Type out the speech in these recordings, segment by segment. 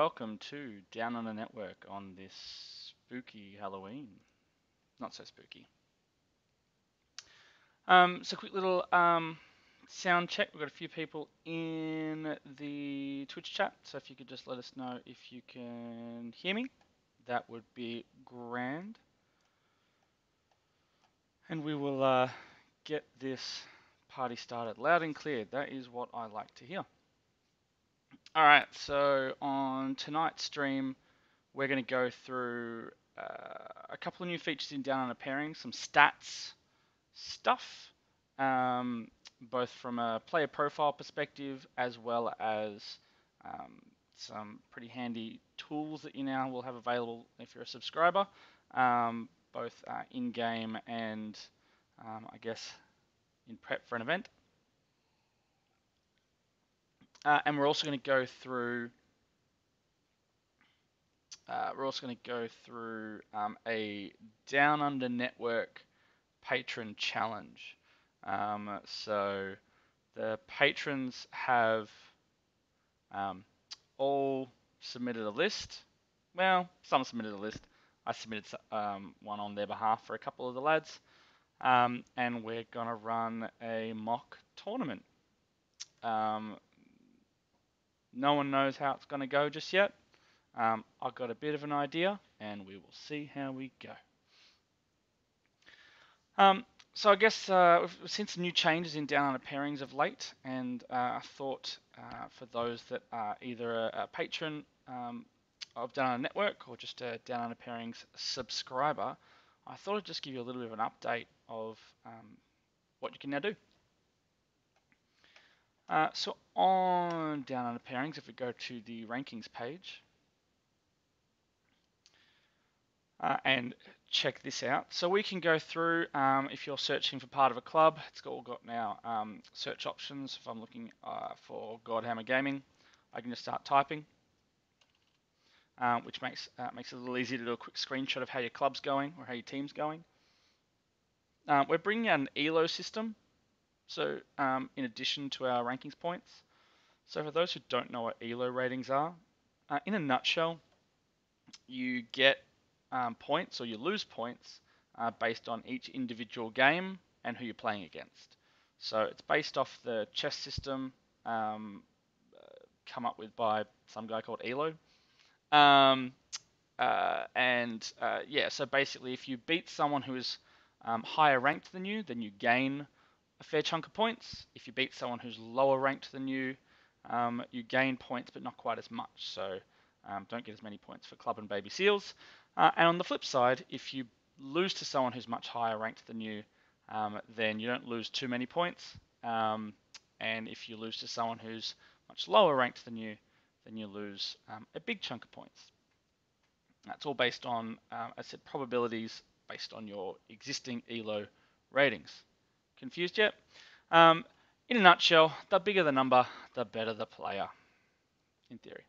welcome to Down Under Network on this spooky Halloween. Not so spooky. So quick little sound check. We've got a few people in the Twitch chat, so if you could just let us know if you can hear me, that would be grand. And we will get this party started loud and clear. That is what I like to hear. Alright, so on tonight's stream, we're going to go through a couple of new features in Down Under Pairings, some stats stuff, both from a player profile perspective as well as some pretty handy tools that you now will have available if you're a subscriber, both in-game and I guess in prep for an event. And we're also going to go through a Down Under Network Patron challenge. So the patrons have all submitted a list. Well, some submitted a list. I submitted one on their behalf for a couple of the lads. And we're going to run a mock tournament. No one knows how it's going to go just yet. I've got a bit of an idea, and we will see how we go. So I guess we've seen some new changes in Down Under Pairings of late, and I thought for those that are either a patron of Down Under Network or just a Down Under Pairings subscriber, I thought I'd just give you a little bit of an update of what you can now do. So on Down Under Pairings, if we go to the rankings page and check this out, so we can go through, if you're searching for part of a club, it's all got now search options. If I'm looking for Godhammer Gaming, I can just start typing, which makes it a little easier to do a quick screenshot of how your club's going or how your team's going. We're bringing out an ELO system. So in addition to our rankings points, so for those who don't know what ELO ratings are, in a nutshell, you get points or you lose points based on each individual game and who you're playing against. So it's based off the chess system come up with by some guy called ELO. Yeah, so basically if you beat someone who is higher ranked than you, then you gain a fair chunk of points. If you beat someone who's lower ranked than you, you gain points, but not quite as much. So don't get as many points for Club and Baby Seals. And on the flip side, if you lose to someone who's much higher ranked than you, then you don't lose too many points. And if you lose to someone who's much lower ranked than you, then you lose a big chunk of points. That's all based on, as I said, probabilities based on your existing ELO ratings. Confused yet? In a nutshell, the bigger the number, the better the player, in theory.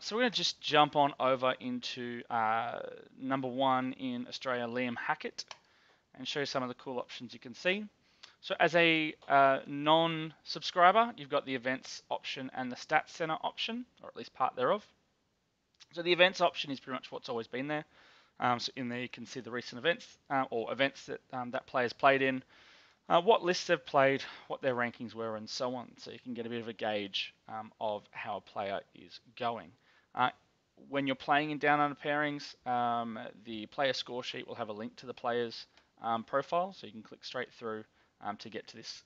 So we're going to just jump on over into number 1 in Australia, Liam Hackett, and show you some of the cool options you can see. So as a non-subscriber, you've got the events option and the stats center option, or at least part thereof. So the events option is pretty much what's always been there. So in there you can see the recent events or events that that player's played in, what lists they've played, what their rankings were, and so on. So you can get a bit of a gauge of how a player is going. When you're playing in Down Under Pairings, the player score sheet will have a link to the player's profile, so you can click straight through to get to this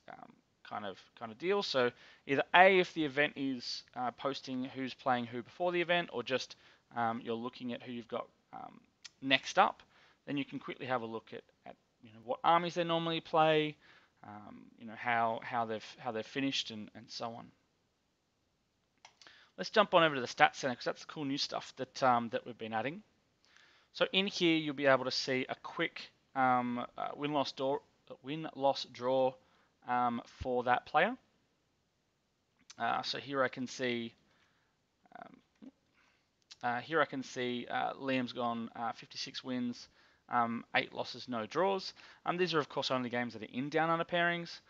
kind of deal. So either A, if the event is posting who's playing who before the event, or just you're looking at who you've got next up, then you can quickly have a look at what armies they normally play, how they've finished, and so on. Let's jump on over to the stats center because that's the cool new stuff that that we've been adding. So in here you'll be able to see a quick win-loss draw for that player. So here I can see. Liam's gone 56 wins, 8 losses, no draws. These are of course only games that are in Down Under Pairings.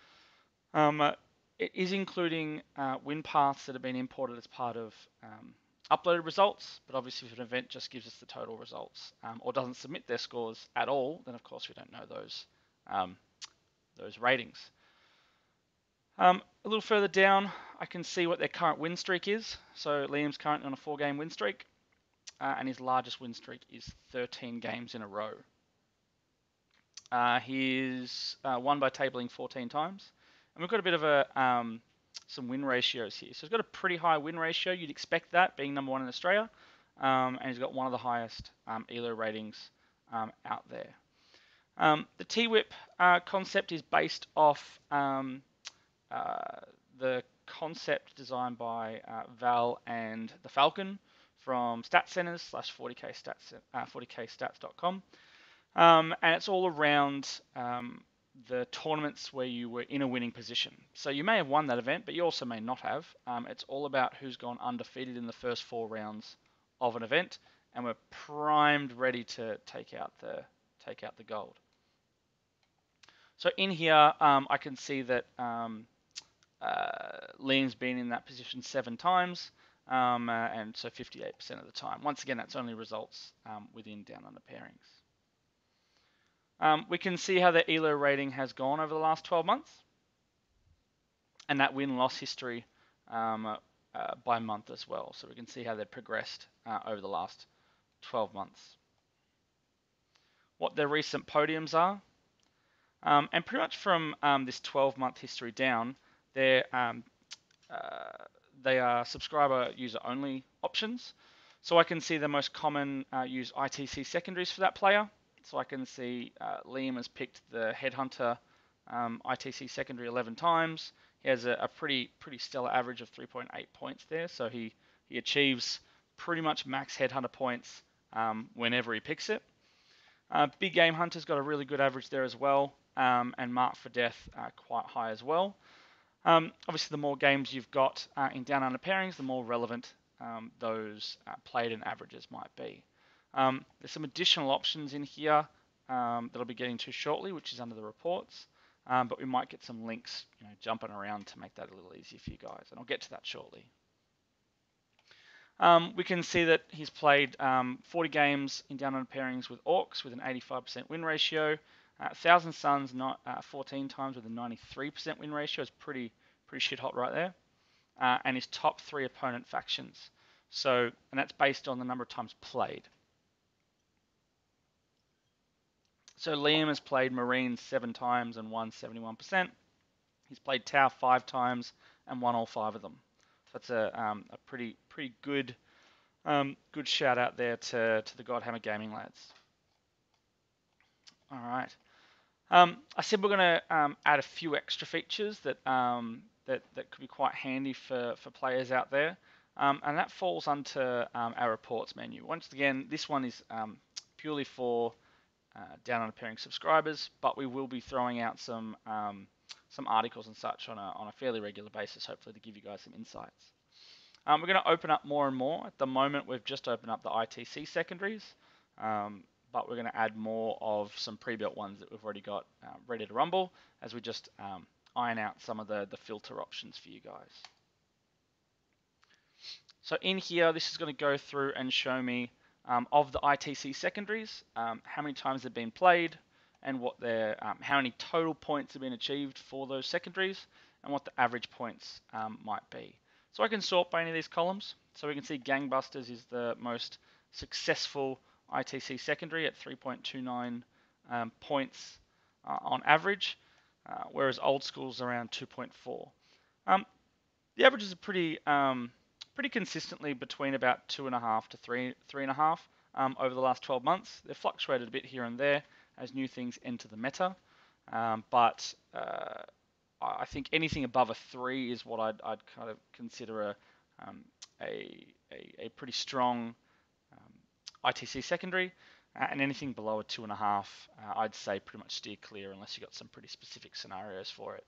It is including win paths that have been imported as part of uploaded results, but obviously if an event just gives us the total results or doesn't submit their scores at all, then of course we don't know those ratings. A little further down, I can see what their current win streak is. So Liam's currently on a 4-game win streak, and his largest win streak is 13 games in a row. He's won by tabling 14 times, and we've got a bit of some win ratios here. So he's got a pretty high win ratio. You'd expect that, being number 1 in Australia, and he's got one of the highest ELO ratings out there. The T-Whip concept is based off the concept designed by Val and the Falcon from StatCenters /40kstats.com, and it's all around the tournaments where you were in a winning position. So you may have won that event, but you also may not have. It's all about who's gone undefeated in the first 4 rounds of an event, and we're primed, ready to take out the gold. So in here, I can see that Liam's been in that position 7 times, and so 58% of the time. Once again, that's only results within Down Under Pairings. We can see how the ELO rating has gone over the last 12 months, and that win-loss history by month as well. So we can see how they've progressed over the last 12 months. What their recent podiums are, and pretty much from this 12-month history down, they are subscriber user-only options. So I can see the most common used ITC Secondaries for that player. So I can see Liam has picked the Headhunter ITC Secondary 11 times. He has a pretty stellar average of 3.8 points there. So he achieves pretty much max Headhunter points whenever he picks it. Big Game Hunter's got a really good average there as well, and Mark for Death quite high as well. Obviously, the more games you've got in Down Under Pairings, the more relevant those played and averages might be. There's some additional options in here that I'll be getting to shortly, which is under the reports, but we might get some links jumping around to make that a little easier for you guys, and I'll get to that shortly. We can see that he's played 40 games in Down Under Pairings with Orcs with an 85% win ratio. Thousand Suns 14 times with a 93% win ratio is pretty shit hot right there. And his top 3 opponent factions. And that's based on the number of times played. So Liam has played Marines 7 times and won 71%. He's played Tau 5 times and won all 5 of them. So that's a pretty good shout out there to the Godhammer Gaming lads. All right. I said we're going to add a few extra features that could be quite handy for players out there, and that falls under our reports menu. Once again, this one is purely for Down Under Pairing subscribers, but we will be throwing out some articles and such on a fairly regular basis, hopefully to give you guys some insights. We're going to open up more and more. At the moment, we've just opened up the ITC Secondaries. But we're going to add more of some pre-built ones that we've already got ready to rumble as we just iron out some of the filter options for you guys. So in here, this is going to go through and show me of the ITC Secondaries, how many times they've been played, and what how many total points have been achieved for those secondaries, and what the average points might be. So I can sort by any of these columns. So we can see Gangbusters is the most successful ITC Secondary at 3.29 points on average, whereas Old School's around 2.4. The averages are pretty consistently between about 2.5 to 3.5 over the last 12 months. They've fluctuated a bit here and there as new things enter the meta, but I think anything above a 3 is what I'd kind of consider a pretty strong ITC Secondary, and anything below a 2.5, I'd say pretty much steer clear unless you've got some pretty specific scenarios for it.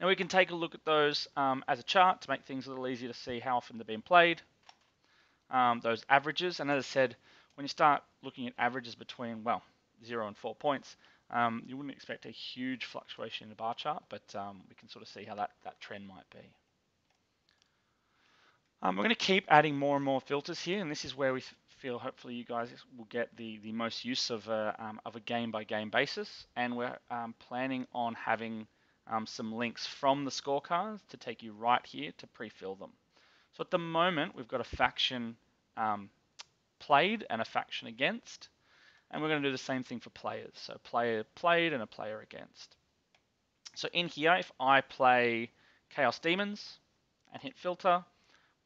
Now we can take a look at those as a chart to make things a little easier to see how often they're being played, those averages, and as I said, when you start looking at averages between, 0 and 4 points, you wouldn't expect a huge fluctuation in the bar chart, but we can sort of see how that trend might be. We're going to keep adding more and more filters here, and this is where we feel hopefully you guys will get the most use of a game-by-game basis, and we're planning on having some links from the scorecards to take you right here to pre-fill them. So at the moment, we've got a faction played and a faction against, and we're going to do the same thing for players. So player played and a player against. So in here, if I play Chaos Demons and hit filter,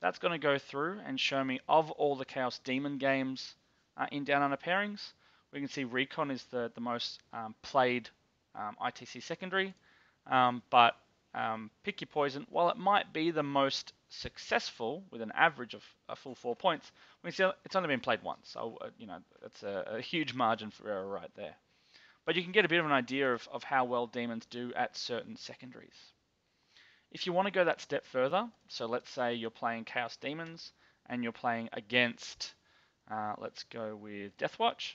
that's going to go through and show me of all the Chaos Demon games in Down Under Pairings. We can see Recon is the most played ITC secondary, but pick your poison. While it might be the most successful with an average of a full 4 points, we see it's only been played once. So that's a huge margin for error right there. But you can get a bit of an idea of how well demons do at certain secondaries. If you want to go that step further, so let's say you're playing Chaos Demons and you're playing against, let's go with Deathwatch.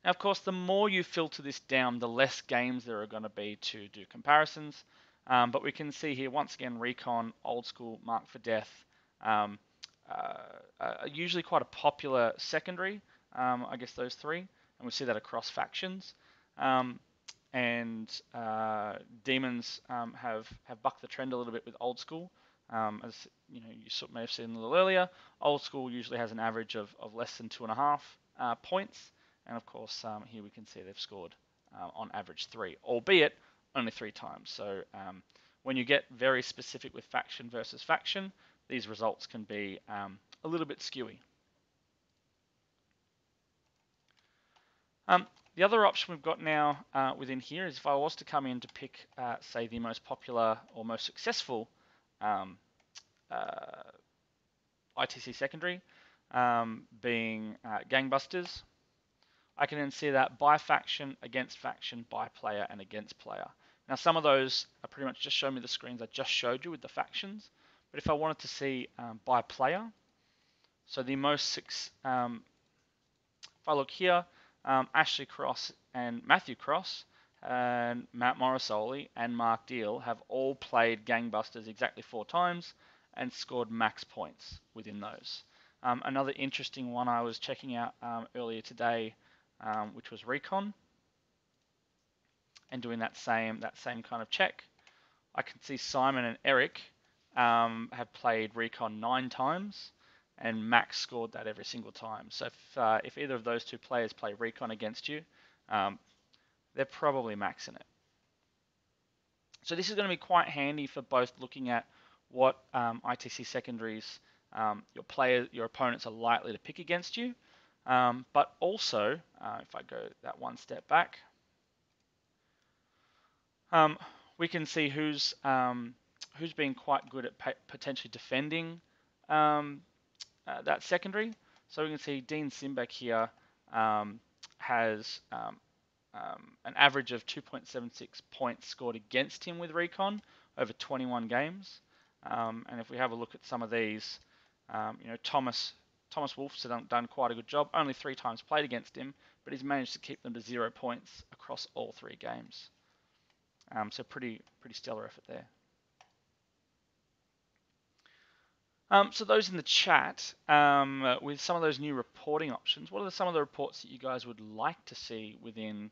Now, of course, the more you filter this down, the less games there are going to be to do comparisons. But we can see here, once again, Recon, Old School, Mark for Death, usually quite a popular secondary, I guess those three, and we see that across factions. And Demons have bucked the trend a little bit with Old School. As you may have seen a little earlier, Old School usually has an average of less than 2.5 points. And of course, here we can see they've scored on average 3, albeit only 3 times. So when you get very specific with faction versus faction, these results can be a little bit skewy. The other option we've got now within here is if I was to come in to pick, say, the most popular or most successful ITC secondary, being Gangbusters, I can then see that by faction, by player, and against player. Now, some of those are pretty much just show me the screens I just showed you with the factions. But if I wanted to see by player, so the most, if I look here, Ashley Cross and Matthew Cross, and Matt Morrisoli and Mark Deal have all played Gangbusters exactly 4 times and scored max points within those. Another interesting one I was checking out earlier today, which was Recon, and doing that same kind of check. I can see Simon and Eric have played Recon 9 times, and max scored that every single time. So if either of those 2 players play Recon against you, they're probably maxing it. So this is going to be quite handy for both looking at what ITC secondaries your opponents are likely to pick against you, but also if I go that one step back, we can see who's been quite good at potentially defending that secondary. So we can see Dean Simbeck here has an average of 2.76 points scored against him with Recon over 21 games. And if we have a look at some of these, Thomas Wolf's done quite a good job. Only 3 times played against him, but he's managed to keep them to 0 points across all 3 games. So pretty stellar effort there. So those in the chat, with some of those new reporting options, what are some of the reports that you guys would like to see within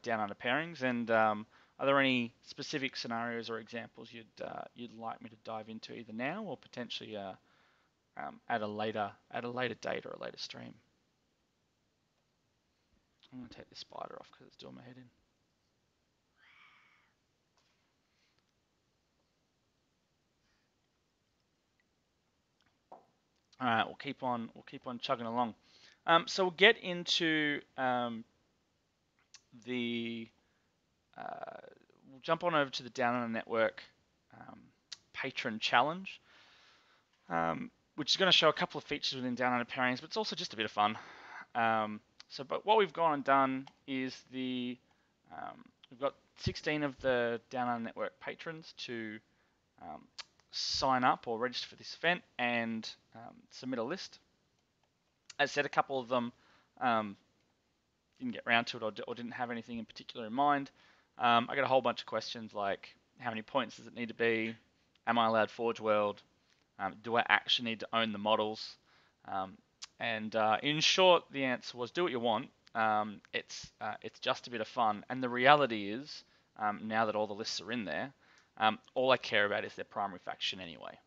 Down Under Pairings? And are there any specific scenarios or examples you'd like me to dive into either now or potentially at a later date or a later stream? I'm going to take this spider off because it's doing my head in. All right, we'll keep on chugging along. So we'll get into we'll jump on over to the Down Under Network Patron Challenge, which is going to show a couple of features within Down Under Pairings, but it's also just a bit of fun. But what we've gone and done is we've got 16 of the Down Under Network patrons to sign up or register for this event and submit a list. As I said, a couple of them didn't get around to it or didn't have anything in particular in mind. I got a whole bunch of questions like how many points does it need to be, Am I allowed Forge World? Do I actually need to own the models? And in short, the answer was do what you want. It's just a bit of fun. And the reality is, now that all the lists are in there, all I care about is their primary faction anyway.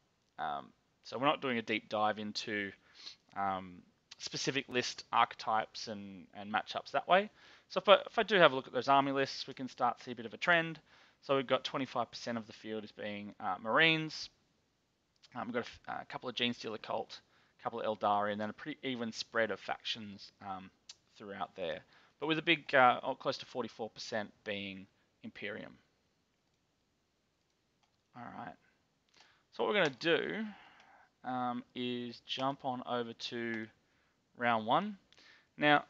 So we're not doing a deep dive into specific list archetypes and matchups that way. So if I do have a look at those army lists, we can start to see a bit of a trend. So we've got 25% of the field as being Marines. We've got a couple of Genestealer Cult, a couple of Eldari, and then a pretty even spread of factions throughout there. But with a big, close to 44% being Imperium. All right. So what we're going to do is jump on over to round one. Now,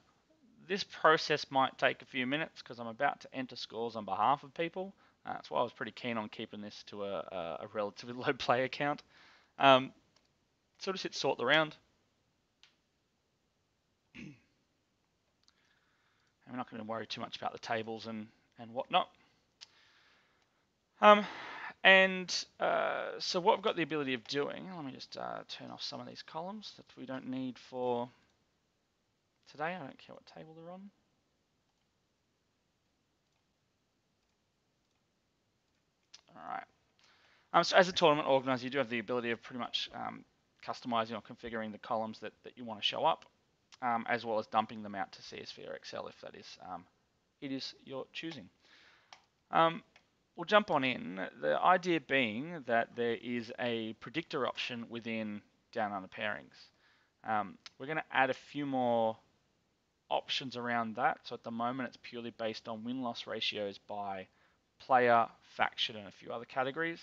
this process might take a few minutes because I'm about to enter scores on behalf of people. That's why I was pretty keen on keeping this to a relatively low player count. So just hit sort the round. And we're not going to worry too much about the tables and whatnot. So what we've got the ability of doing, let me just turn off some of these columns that we don't need for today. I don't care what table they're on. All right. So as a tournament organizer, you do have the ability of pretty much customizing or configuring the columns that you want to show up, as well as dumping them out to CSV or Excel if that is it is your choosing. We'll jump on in. The idea being that there is a predictor option within Down Under Pairings. We're going to add a few more options around that. So at the moment, it's purely based on win-loss ratios by player, faction, and a few other categories,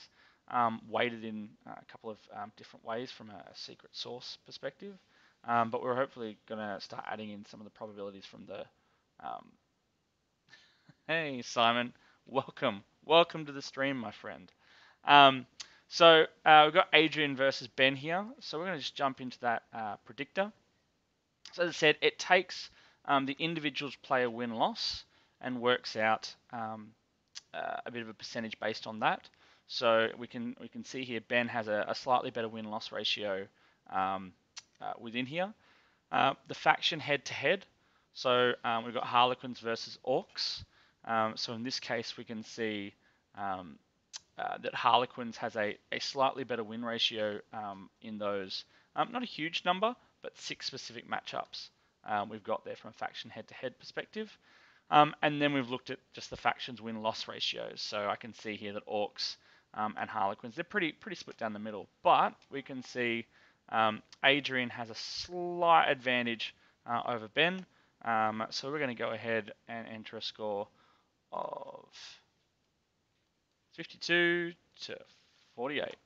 weighted in a couple of different ways from a secret source perspective. But we're hopefully going to start adding in some of the probabilities from the... Hey, Simon. Welcome to the stream, my friend. So we've got Adrian versus Ben here. So we're going to just jump into that predictor. So as I said, it takes the individual's player win-loss and works out a bit of a percentage based on that. So we can see here Ben has a slightly better win-loss ratio within here. The faction head-to-head. So we've got Harlequins versus Orcs. So in this case, we can see that Harlequins has a slightly better win ratio in those, not a huge number, but 6 specific matchups we've got there from a faction head-to-head perspective. And then we've looked at just the faction's win-loss ratios. So I can see here that Orcs and Harlequins, they're pretty split down the middle. But we can see Adrian has a slight advantage over Ben. So we're going to go ahead and enter a score of 52 to 48.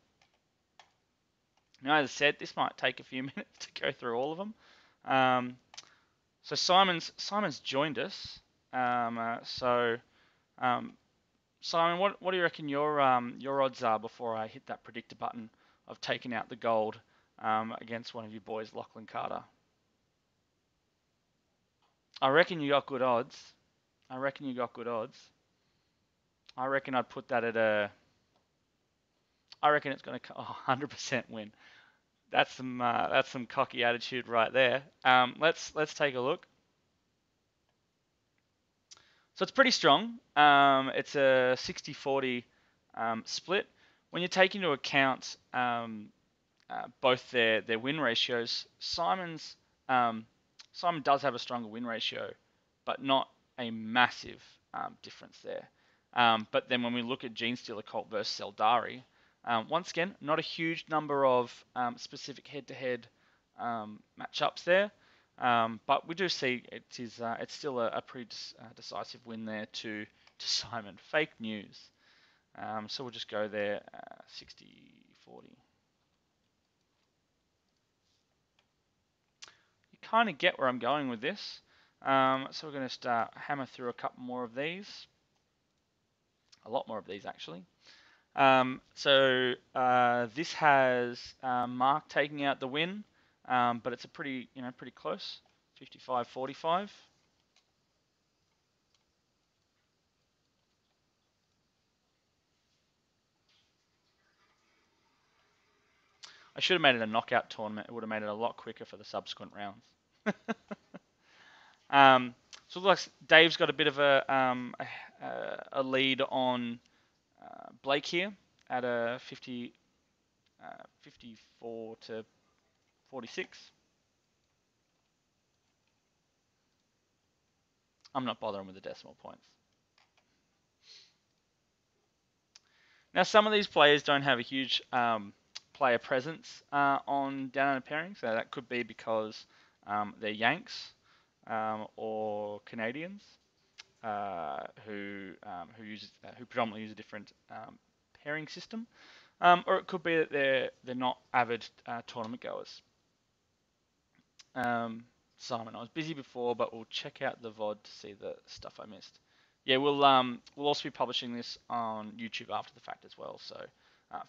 Now, as I said, this might take a few minutes to go through all of them. So Simon's joined us. Simon, what do you reckon your odds are before I hit that predictor button of taking out the gold against one of you boys, Lachlan Carter? I reckon you got good odds. I reckon I'd put that at I reckon it's going to 100% win. That's some cocky attitude right there. Let's take a look. So it's pretty strong. It's a 60-40 split. When you take into account both their win ratios, Simon does have a stronger win ratio, but not a massive difference there. But then when we look at Genestealer Cult versus Eldari, once again, not a huge number of specific head-to-head matchups there, but we do see it's still a pretty decisive win there to Simon. Fake news. So we'll just go there, 60-40. You kind of get where I'm going with this. So we're going to start hammer through a couple more of these. A lot more of these, actually. This has Mark taking out the win, but it's a pretty close, 55-45. I should have made it a knockout tournament. It would have made it a lot quicker for the subsequent rounds. So it looks like Dave's got a bit of a lead on Blake here at a 54 to 46. I'm not bothering with the decimal points. Now, some of these players don't have a huge player presence on Down Under Pairings. So that could be because they're Yanks or Canadians who predominantly use a different pairing system, or it could be that they're not avid tournament goers. Simon, I was busy before, but we'll check out the VOD to see the stuff I missed. Yeah, we'll also be publishing this on YouTube after the fact as well, so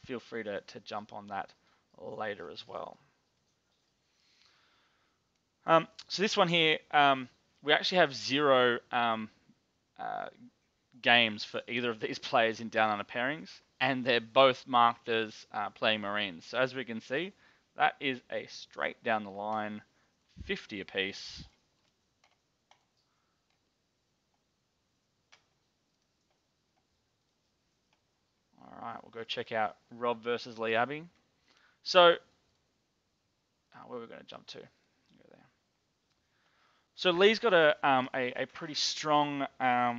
feel free to jump on that later as well. So this one here, we actually have 0 games for either of these players in Down Under Pairings, and they're both marked as playing Marines. So as we can see, that is a straight down the line 50 apiece. All right, we'll go check out Rob versus Lee Abbey. So, where are we going to jump to? Go there. So Lee's got a pretty strong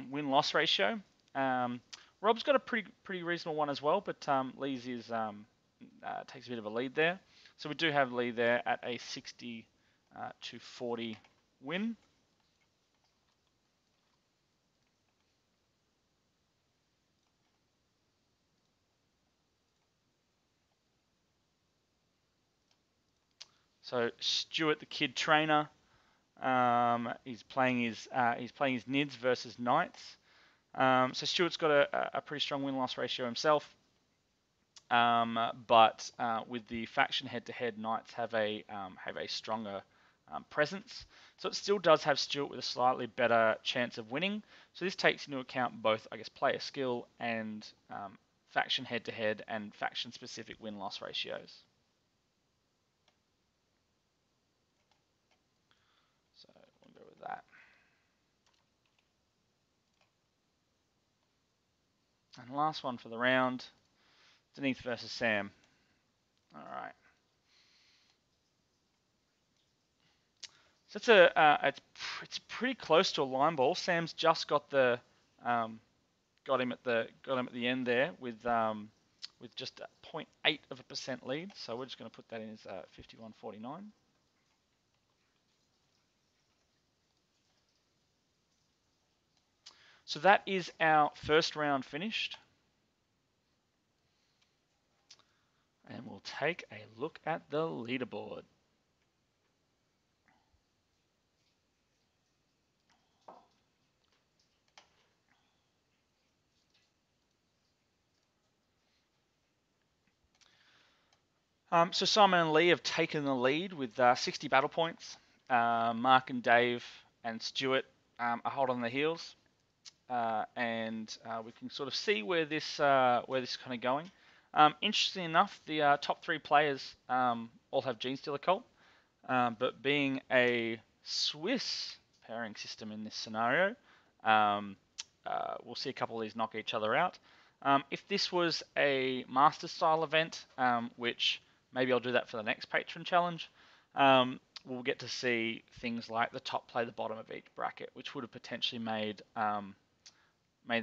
win-loss ratio. Rob's got a pretty reasonable one as well, but Lee's takes a bit of a lead there. So we do have Lee there at a 60 to 40 win. So Stuart, the kid trainer, he's playing his Nids versus Knights. So Stuart's got a pretty strong win-loss ratio himself, but with the faction head-to-head, Knights have a stronger presence. So it still does have Stuart with a slightly better chance of winning. So this takes into account both, I guess, player skill and faction head-to-head and faction-specific win-loss ratios. So we'll go with that. And last one for the round, Denise versus Sam. All right. So it's pretty close to a line ball. Sam's just got the got him at the end there with just 0.8% lead. So we're just going to put that in as 51-49. So that is our first round finished. And we'll take a look at the leaderboard. So Simon and Lee have taken the lead with 60 battle points. Mark and Dave and Stuart are hot on the heels. And we can sort of see where this is kind of going. Interestingly enough, the top 3 players all have Gene Stealer Cult, but being a Swiss pairing system in this scenario, we'll see a couple of these knock each other out. If this was a Master style event, which maybe I'll do that for the next Patron challenge, we'll get to see things like the top play the bottom of each bracket, which would have potentially made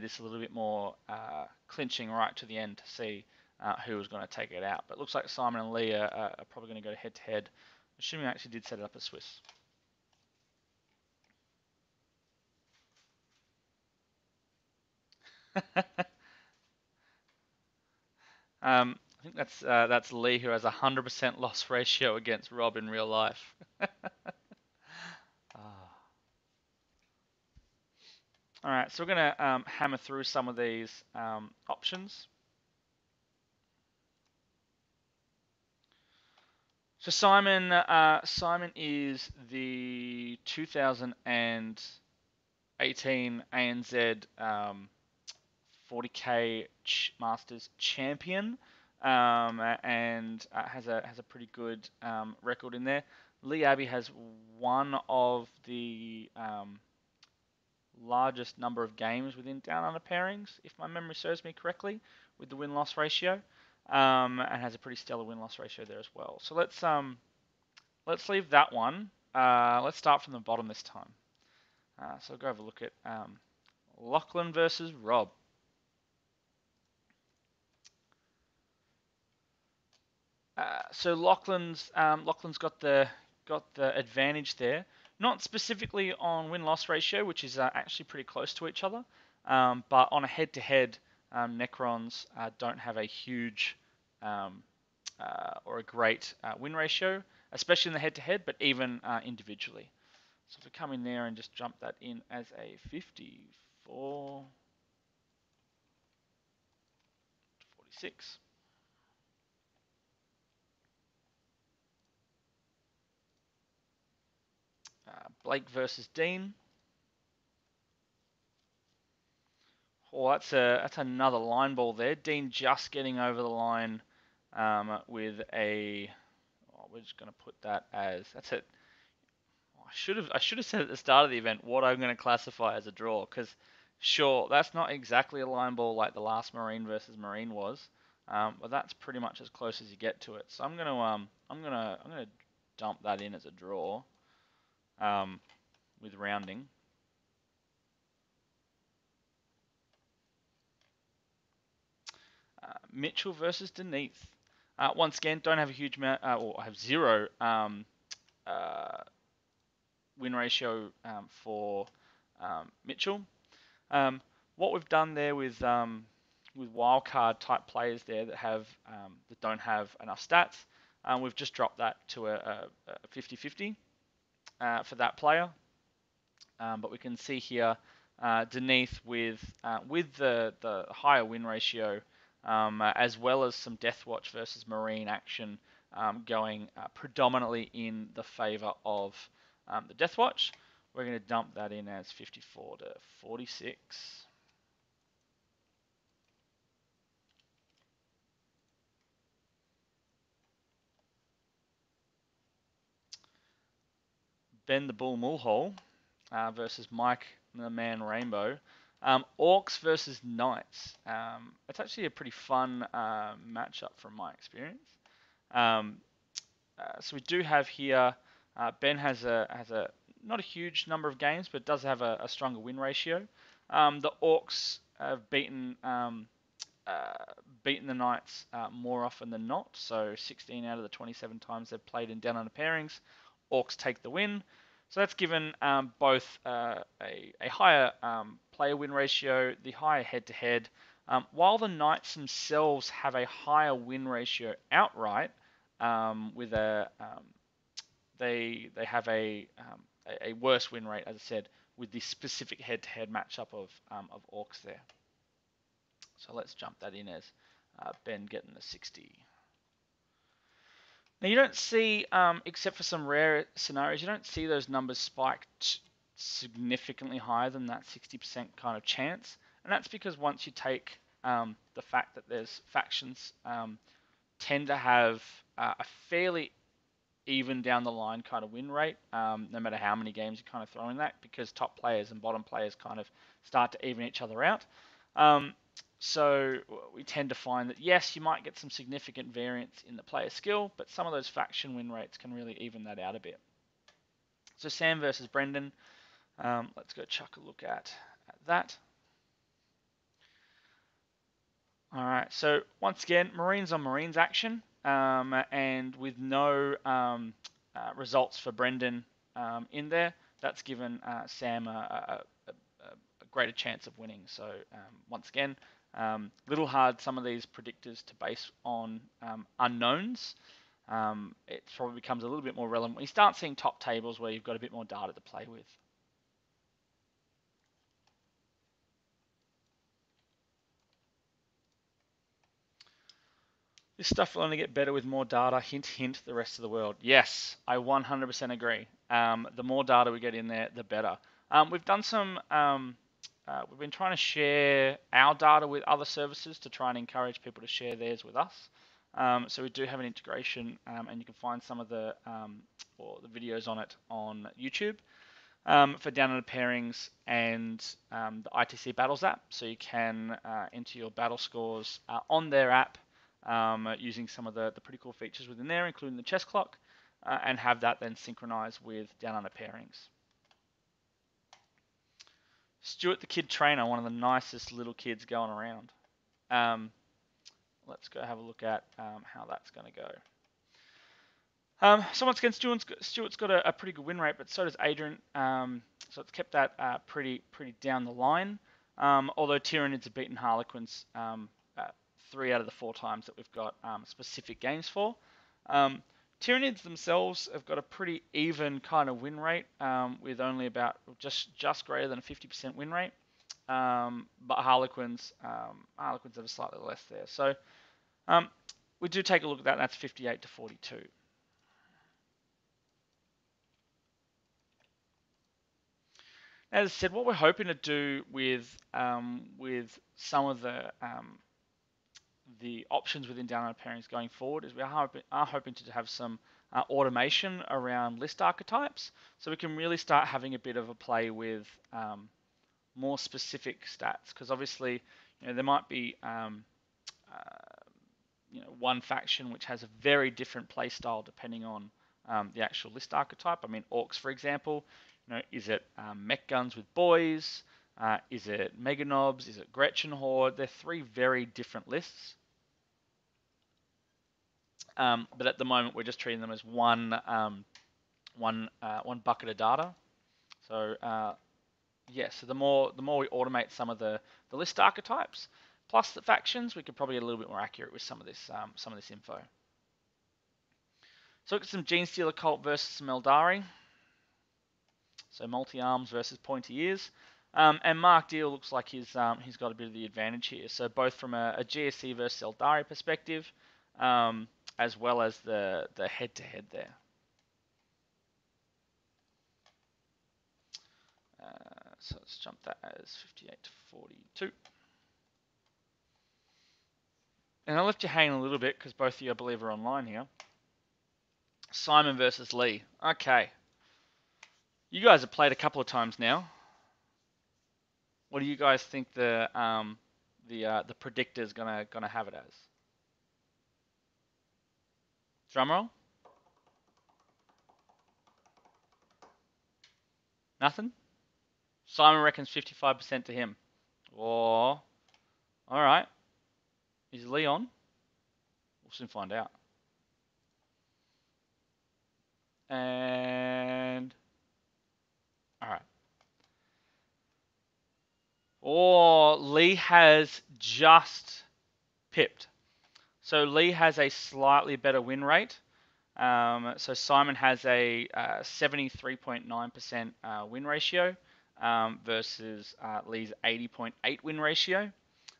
this a little bit more clinching right to the end to see who was going to take it out. But it looks like Simon and Lee are probably going to go head-to-head, assuming I actually did set it up as Swiss. I think that's Lee, who has a 100% loss ratio against Rob in real life. All right, so we're going to hammer through some of these options. So Simon is the 2018 ANZ 40K Masters champion. and has a pretty good record in there. Lee Abbey has one of the largest number of games within Down Under Pairings, if my memory serves me correctly, with the win-loss ratio, and has a pretty stellar win-loss ratio there as well. So let's leave that one. Let's start from the bottom this time. So we'll go have a look at Lachlan versus Rob. So Lachlan's got the advantage there, not specifically on win-loss ratio, which is actually pretty close to each other, but on a head-to-head, Necrons don't have a huge or a great win ratio, especially in the head-to-head, but even individually. So if we come in there and just jump that in as a 54 to 46. Blake versus Dean. Oh, that's another line ball there. Dean just getting over the line with a. Oh, we're just going to put that as that's it. I should have said at the start of the event what I'm going to classify as a draw, because sure, that's not exactly a line ball like the last Marine versus Marine was, but that's pretty much as close as you get to it. So I'm gonna dump that in as a draw with rounding. Mitchell versus Denise. Once again, don't have a huge amount, or I have zero uh, win ratio for Mitchell. What we've done there with wildcard type players there that don't have enough stats, we've just dropped that to a 50-50 for that player. But we can see here Denise with the higher win ratio, as well as some Death Watch versus Marine action going predominantly in the favor of the Death Watch. We're going to dump that in as 54 to 46. Ben the Bull Mulhall versus Mike the Man Rainbow. Orcs versus Knights. It's actually a pretty fun matchup from my experience. Um, so we do have here. Ben has a not a huge number of games, but does have a stronger win ratio. The Orcs have beaten the Knights more often than not. So 16 out of the 27 times they've played in Down Under Pairings, Orcs take the win. So that's given both a higher player win ratio, the higher head-to-head, while the Knights themselves have a higher win ratio outright. With they have a worse win rate, as I said, with the specific head-to-head matchup of Orcs there. So let's jump that in as Ben getting the 60. Now you don't see, except for some rare scenarios, you don't see those numbers spiked significantly higher than that 60% kind of chance. And that's because once you take the fact that there's factions tend to have a fairly even down the line kind of win rate, no matter how many games you kind of throw in that, because top players and bottom players kind of start to even each other out. So we tend to find that, yes, you might get some significant variance in the player skill, but some of those faction win rates can really even that out a bit. So Sam versus Brendan. Let's go chuck a look at that. All right, so once again, Marines on Marines action, and with no results for Brendan in there, that's given Sam a greater chance of winning. So once again, little hard some of these predictors to base on unknowns. It probably becomes a little bit more relevant when you start seeing top tables where you've got a bit more data to play with. This stuff will only get better with more data. Hint, hint, the rest of the world. Yes, I 100% agree. The more data we get in there, the better. We've done some, we've been trying to share our data with other services to try and encourage people to share theirs with us. So we do have an integration, and you can find some of the or the videos on it on YouTube for Down Under Pairings and the ITC Battles app. So you can enter your battle scores on their app using some of the pretty cool features within there, including the chess clock, and have that then synchronize with Down Under Pairings. Stuart the Kid Trainer, one of the nicest little kids going around. Let's go have a look at how that's going to go. So once again, Stuart's got a pretty good win rate, but so does Adrian. So it's kept that pretty down the line. Although Tyranids have beaten Harlequins 3 out of the 4 times that we've got specific games for. Tyranids themselves have got a pretty even kind of win rate, with only about just greater than a 50% win rate. But Harlequins have a slightly less there. So we do take a look at that, and that's 58 to 42. As I said, what we're hoping to do with some of the options within Down Under Pairings going forward is we are hoping to have some automation around list archetypes, so we can really start having a bit of a play with more specific stats. Because obviously, there might be one faction which has a very different play style depending on the actual list archetype. I mean, Orcs, for example. Is it mech guns with boys? Is it Mega Knobs? Is it Gretchen Horde? They're 3 very different lists. But at the moment, we're just treating them as one bucket of data. So so the more we automate some of the list archetypes plus the factions, we could probably get a little bit more accurate with some of this info. So look at some Genestealer Cult versus some Eldari. So multi-arms versus pointy ears. And Mark Deal looks like he's got a bit of the advantage here. So both from a GSC versus Eldari perspective, as well as the head-to-head there. So let's jump that as 58 to 42. And I left you hanging a little bit because both of you, I believe, are online here. Simon versus Lee. Okay. You guys have played a couple of times now. What do you guys think the predictor is gonna have it as? Drum roll. Nothing. Simon reckons 55% to him. Oh, all right. Is Lee on? We'll soon find out. And all right. Oh, Lee has just pipped. So Lee has a slightly better win rate. So Simon has a 73.9% win ratio versus Lee's 80.8 win ratio.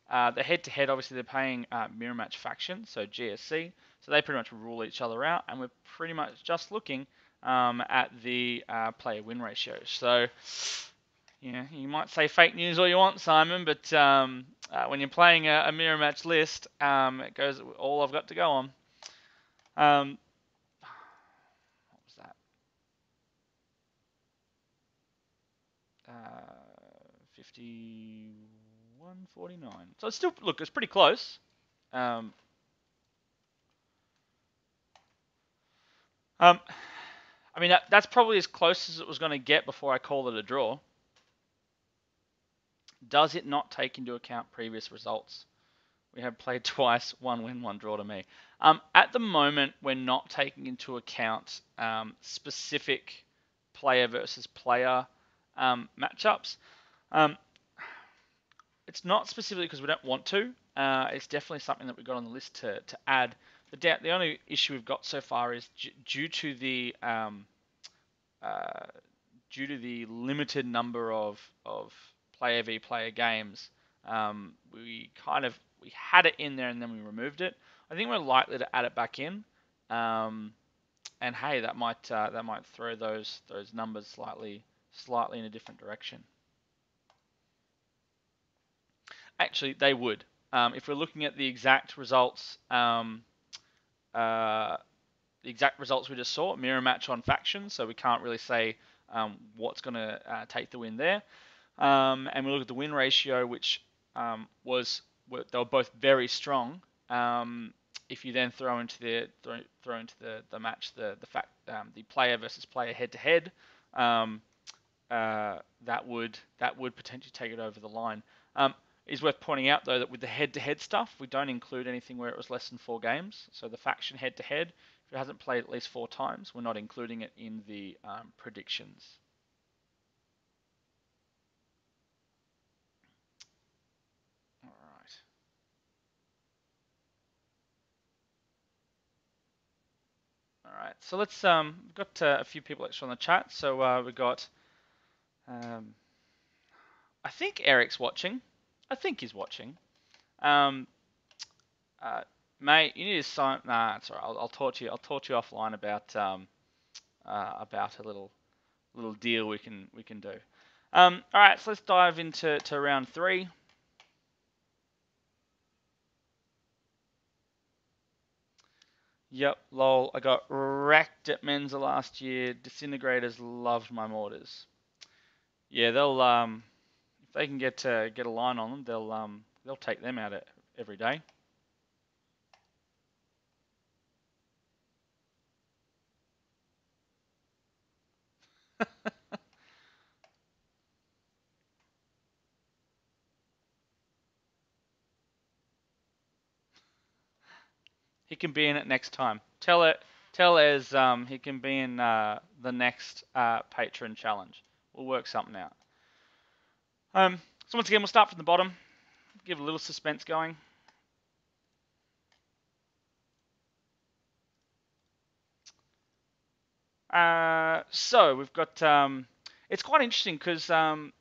The head-to-head, obviously, they're playing mirror match faction, so GSC. So they pretty much rule each other out, and we're pretty much just looking at the player win ratio. So, you might say fake news all you want, Simon, but when you're playing a mirror match list, it goes all I've got to go on. What was that? 51.49. So it's still, look, it's pretty close. I mean, that's probably as close as it was going to get before I call it a draw. Does it not take into account previous results? We have played twice, 1 win, 1 draw to me. At the moment, we're not taking into account specific player versus player matchups. It's not specifically because we don't want to. It's definitely something that we've got on the list to add. The only issue we've got so far is due to the limited number of player v player games. We had it in there and then we removed it. I think we're likely to add it back in. And hey, that might throw those numbers slightly in a different direction. Actually, they would. If we're looking at the exact results the exact results we just saw, mirror match on factions, so we can't really say what's going to take the win there. And we look at the win ratio, which they were both very strong. If you then throw into the match the player versus player head to head, that would potentially take it over the line. It's worth pointing out though that with the head-to-head stuff, we don't include anything where it was less than 4 games. So the faction head-to-head, if it hasn't played at least 4 times, we're not including it in the predictions. All right. All right. So let's we've got a few people extra on the chat. So we've got I think Eric's watching. I think he's watching. Um, Mate, you need to sign. Nah, it's alright. I'll talk to you. I'll talk to you offline about a little deal we can do. All right, so let's dive into round 3. Yep, lol. I got wrecked at Mensa last year. Disintegrators loved my mortars. Yeah, they'll if they can get a line on them, they'll take them out every day. He can be in it next time. Tell Ez he can be in the next Patron challenge. We'll work something out. So once again, we'll start from the bottom. Give a little suspense going. So we've got. It's quite interesting because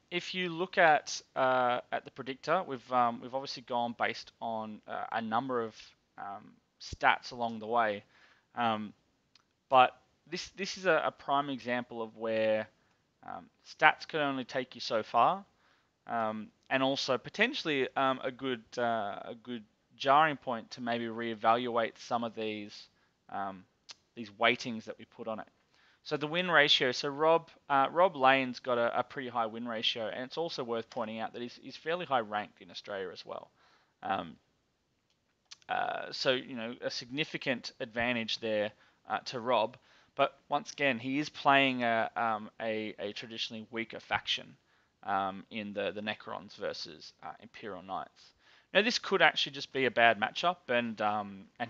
if you look at the predictor, we've obviously gone based on a number of stats along the way, but this is a prime example of where stats can only take you so far, and also potentially a good jarring point to maybe reevaluate some of these weightings that we put on it. So the win ratio. So Rob Lane's got a pretty high win ratio, and it's also worth pointing out that he's fairly high ranked in Australia as well. So a significant advantage there to Rob. But once again, he is playing a traditionally weaker faction in the Necrons versus Imperial Knights. Now this could actually just be a bad matchup, and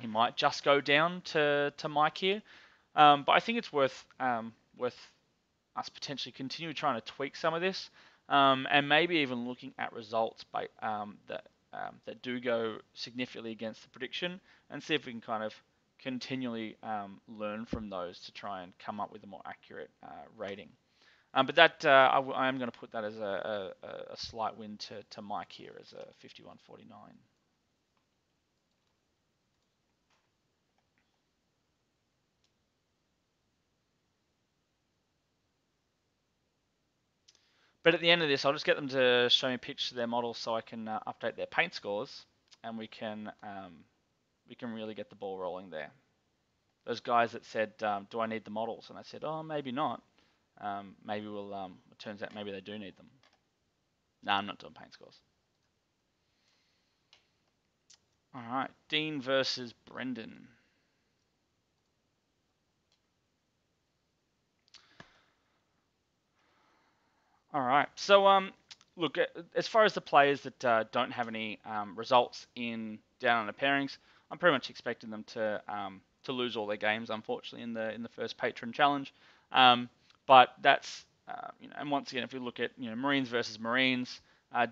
he might just go down to Mike here. But I think it's worth us potentially continue trying to tweak some of this, and maybe even looking at results that do go significantly against the prediction, and see if we can kind of continually learn from those to try and come up with a more accurate rating. But that I am going to put that as a slight win to Mike here as a 51.49. But at the end of this, I'll just get them to show me pictures of their models so I can update their paint scores, and we can really get the ball rolling there. Those guys that said, "Do I need the models?" and I said, "Oh, maybe not. Maybe we'll." It turns out maybe they do need them. No, I'm not doing paint scores. All right, Dean versus Brendan. All right. So, look, as far as the players that don't have any results in Down Under Pairings, I'm pretty much expecting them to lose all their games, unfortunately, in the first Patron challenge. But that's and once again, if we look at Marines versus Marines,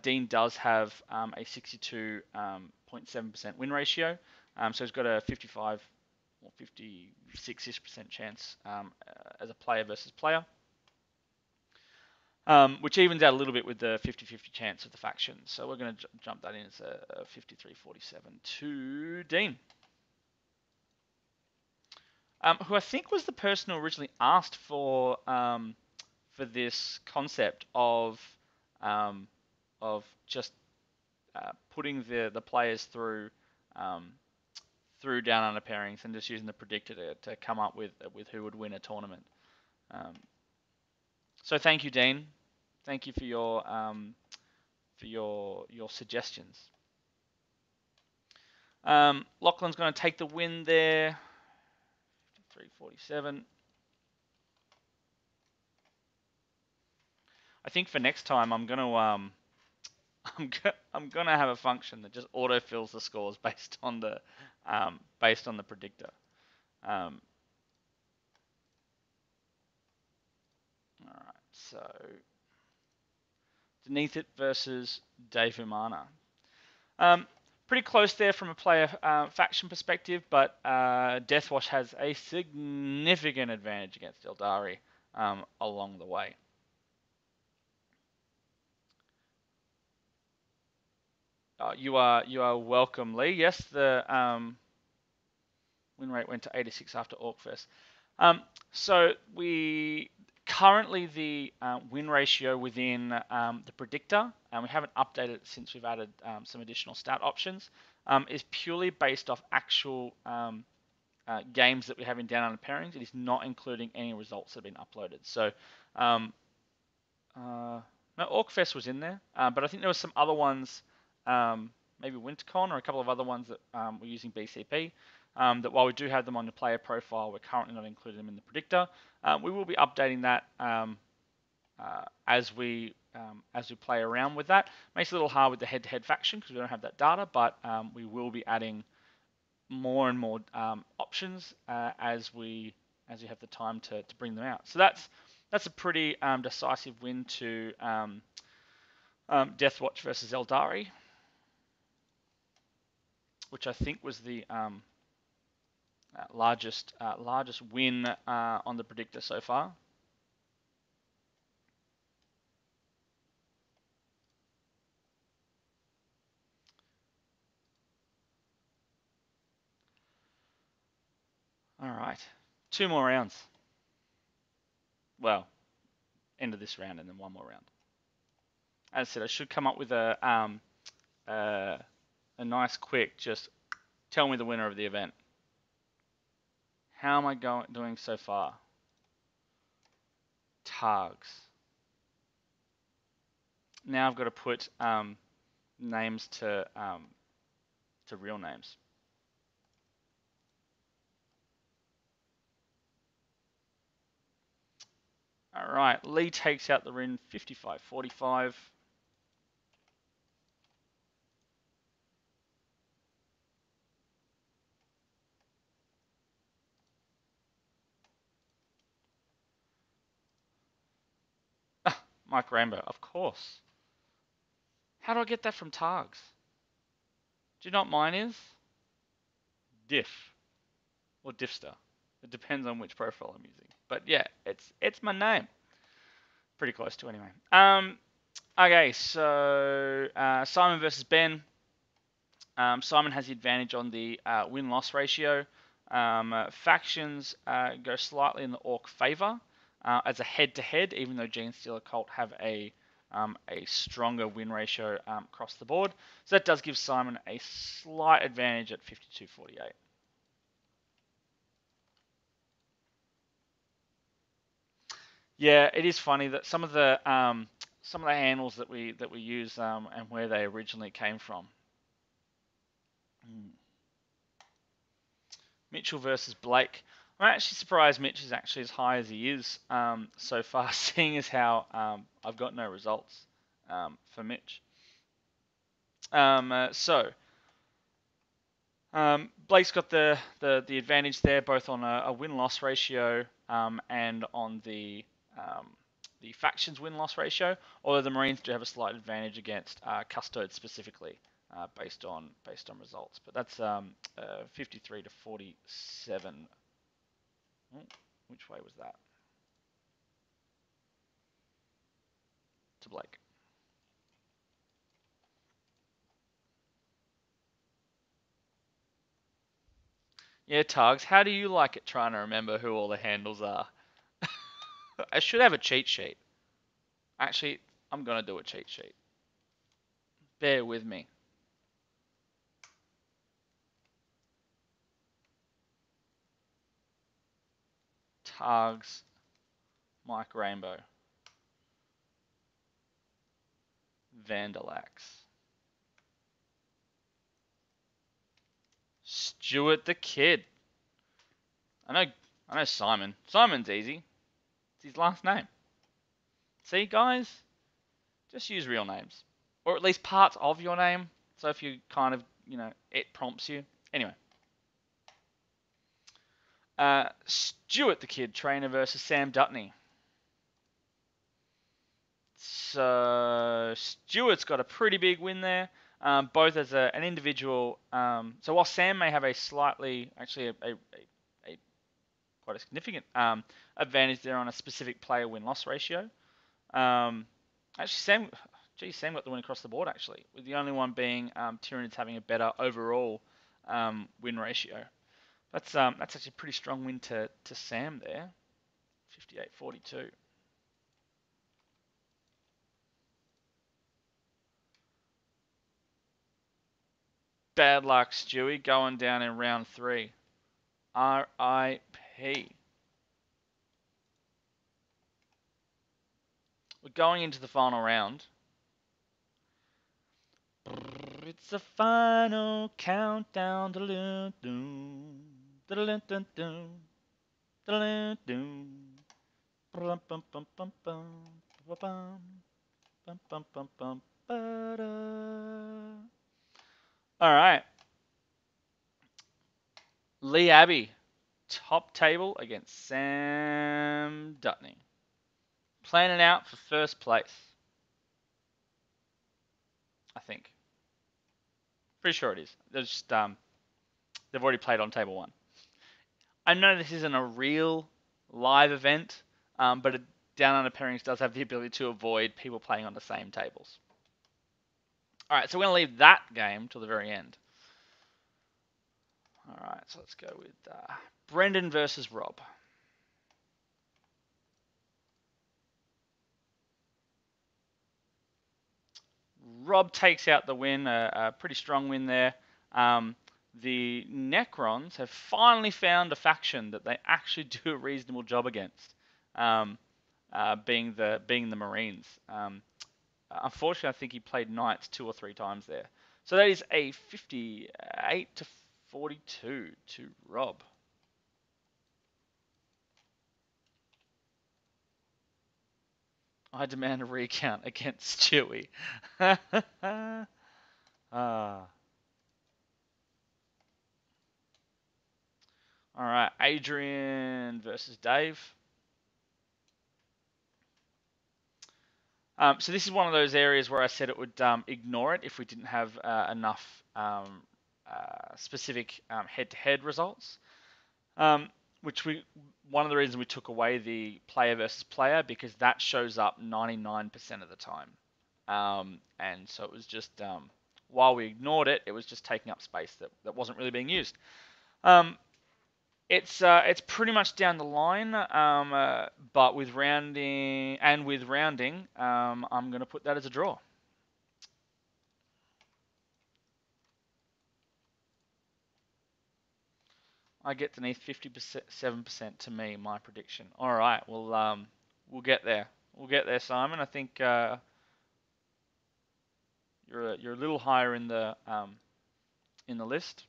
Dean does have a 62.7% win ratio, so he's got a 55 or 56% chance as a player versus player. Which evens out a little bit with the 50-50 chance of the faction. So we're going to jump that in as a 53-47 to Dean. Who I think was the person who originally asked for this concept of just putting the players through through Down Under Pairings and just using the predictor to come up with who would win a tournament. So thank you, Dean. Thank you for your suggestions. Lachlan's going to take the win there. 347. I think for next time I'm gonna have a function that just autofills the scores based on the predictor. All right, so Beneath It versus Dave Umana. Pretty close there from a player faction perspective, but Deathwash has a significant advantage against Eldari along the way. You are welcome, Lee. Yes, the win rate went to 86 after Orcfest. So we currently the win ratio within the predictor, and we haven't updated it since we've added some additional stat options, is purely based off actual games that we have in Down Under Pairings. It is not including any results that have been uploaded. So no, Orcfest was in there, but I think there were some other ones, maybe WinterCon or a couple of other ones that were using BCP. That while we do have them on the player profile, we're currently not including them in the predictor. We will be updating that as we play around with that. Makes it a little hard with the head-to-head faction because we don't have that data, but we will be adding more and more options as we have the time to bring them out. So that's a pretty decisive win to Deathwatch versus Eldari, which I think was the largest win on the predictor so far. All right, 2 more rounds. Well, end of this round and then 1 more round. As I said, I should come up with a nice quick just tell me the winner of the event. How am I doing so far? Targs. Now I've got to put names to real names. All right, Lee takes out the win 55-45. Mike Rainbow, of course. How do I get that from Targs? Do you know what mine is? Diff or Diffster. It depends on which profile I'm using. But yeah, it's my name. Pretty close to anyway. Okay, so Simon versus Ben. Simon has the advantage on the win-loss ratio. Factions go slightly in the Orc favor as a head-to-head, even though Genestealer Cult have a stronger win ratio across the board. So that does give Simon a slight advantage at 52-48. Yeah, it is funny that some of the handles that we use and where they originally came from. Mitchell versus Blake. I'm actually surprised Mitch is actually as high as he is so far, seeing as how I've got no results for Mitch. Blake's got the advantage there, both on a win-loss ratio and on the factions win-loss ratio, although the Marines do have a slight advantage against Custodes specifically, based on results. But that's 53-47. Which way was that? To Blake. Yeah, Targs, how do you like it trying to remember who all the handles are? I should have a cheat sheet. Actually, I'm going to do a cheat sheet. Bear with me. Targs, Mike Rainbow, Vandalax, Stuart the Kid. I know Simon. Simon's easy. It's his last name. See, guys, just use real names, or at least parts of your name. So if you kind of, it prompts you. Anyway, Stuart the Kid trainer versus Sam Dutney. So Stuart's got a pretty big win there, both as an individual. So while Sam may have a slightly, actually a quite a significant advantage there on a specific player win-loss ratio. Actually, Sam got the win across the board, actually, with the only one being Tyranids having a better overall win ratio. That's actually a pretty strong win to Sam there, 58-42. Bad luck, Stewie, going down in round 3. R.I.P. We're going into the final round. It's the final countdown. All right. Lee Abbey, top table against Sam Dutney. Planning out for first place, I think. Pretty sure it is. They've already played on table 1. I know this isn't a real live event, but Down Under Pairings does have the ability to avoid people playing on the same tables. All right, so we're going to leave that game till the very end. All right, so let's go with Brendan versus Rob. Rob takes out the win, a pretty strong win there. The Necrons have finally found a faction that they actually do a reasonable job against, being the Marines. Unfortunately, I think he played Knights 2 or 3 times there. So that is a 58-42 to Rob. I demand a recount against Stewie. All right, Adrian versus Dave. So this is one of those areas where I said it would ignore it if we didn't have enough specific head-to-head results. One of the reasons we took away the player versus player, because that shows up 99% of the time. And so it was just, while we ignored it, it was just taking up space that wasn't really being used. It's pretty much down the line, but with rounding, I'm going to put that as a draw. I get beneath 57% to me, my prediction. All right, we'll get there. We'll get there, Simon. I think you're a little higher in the list.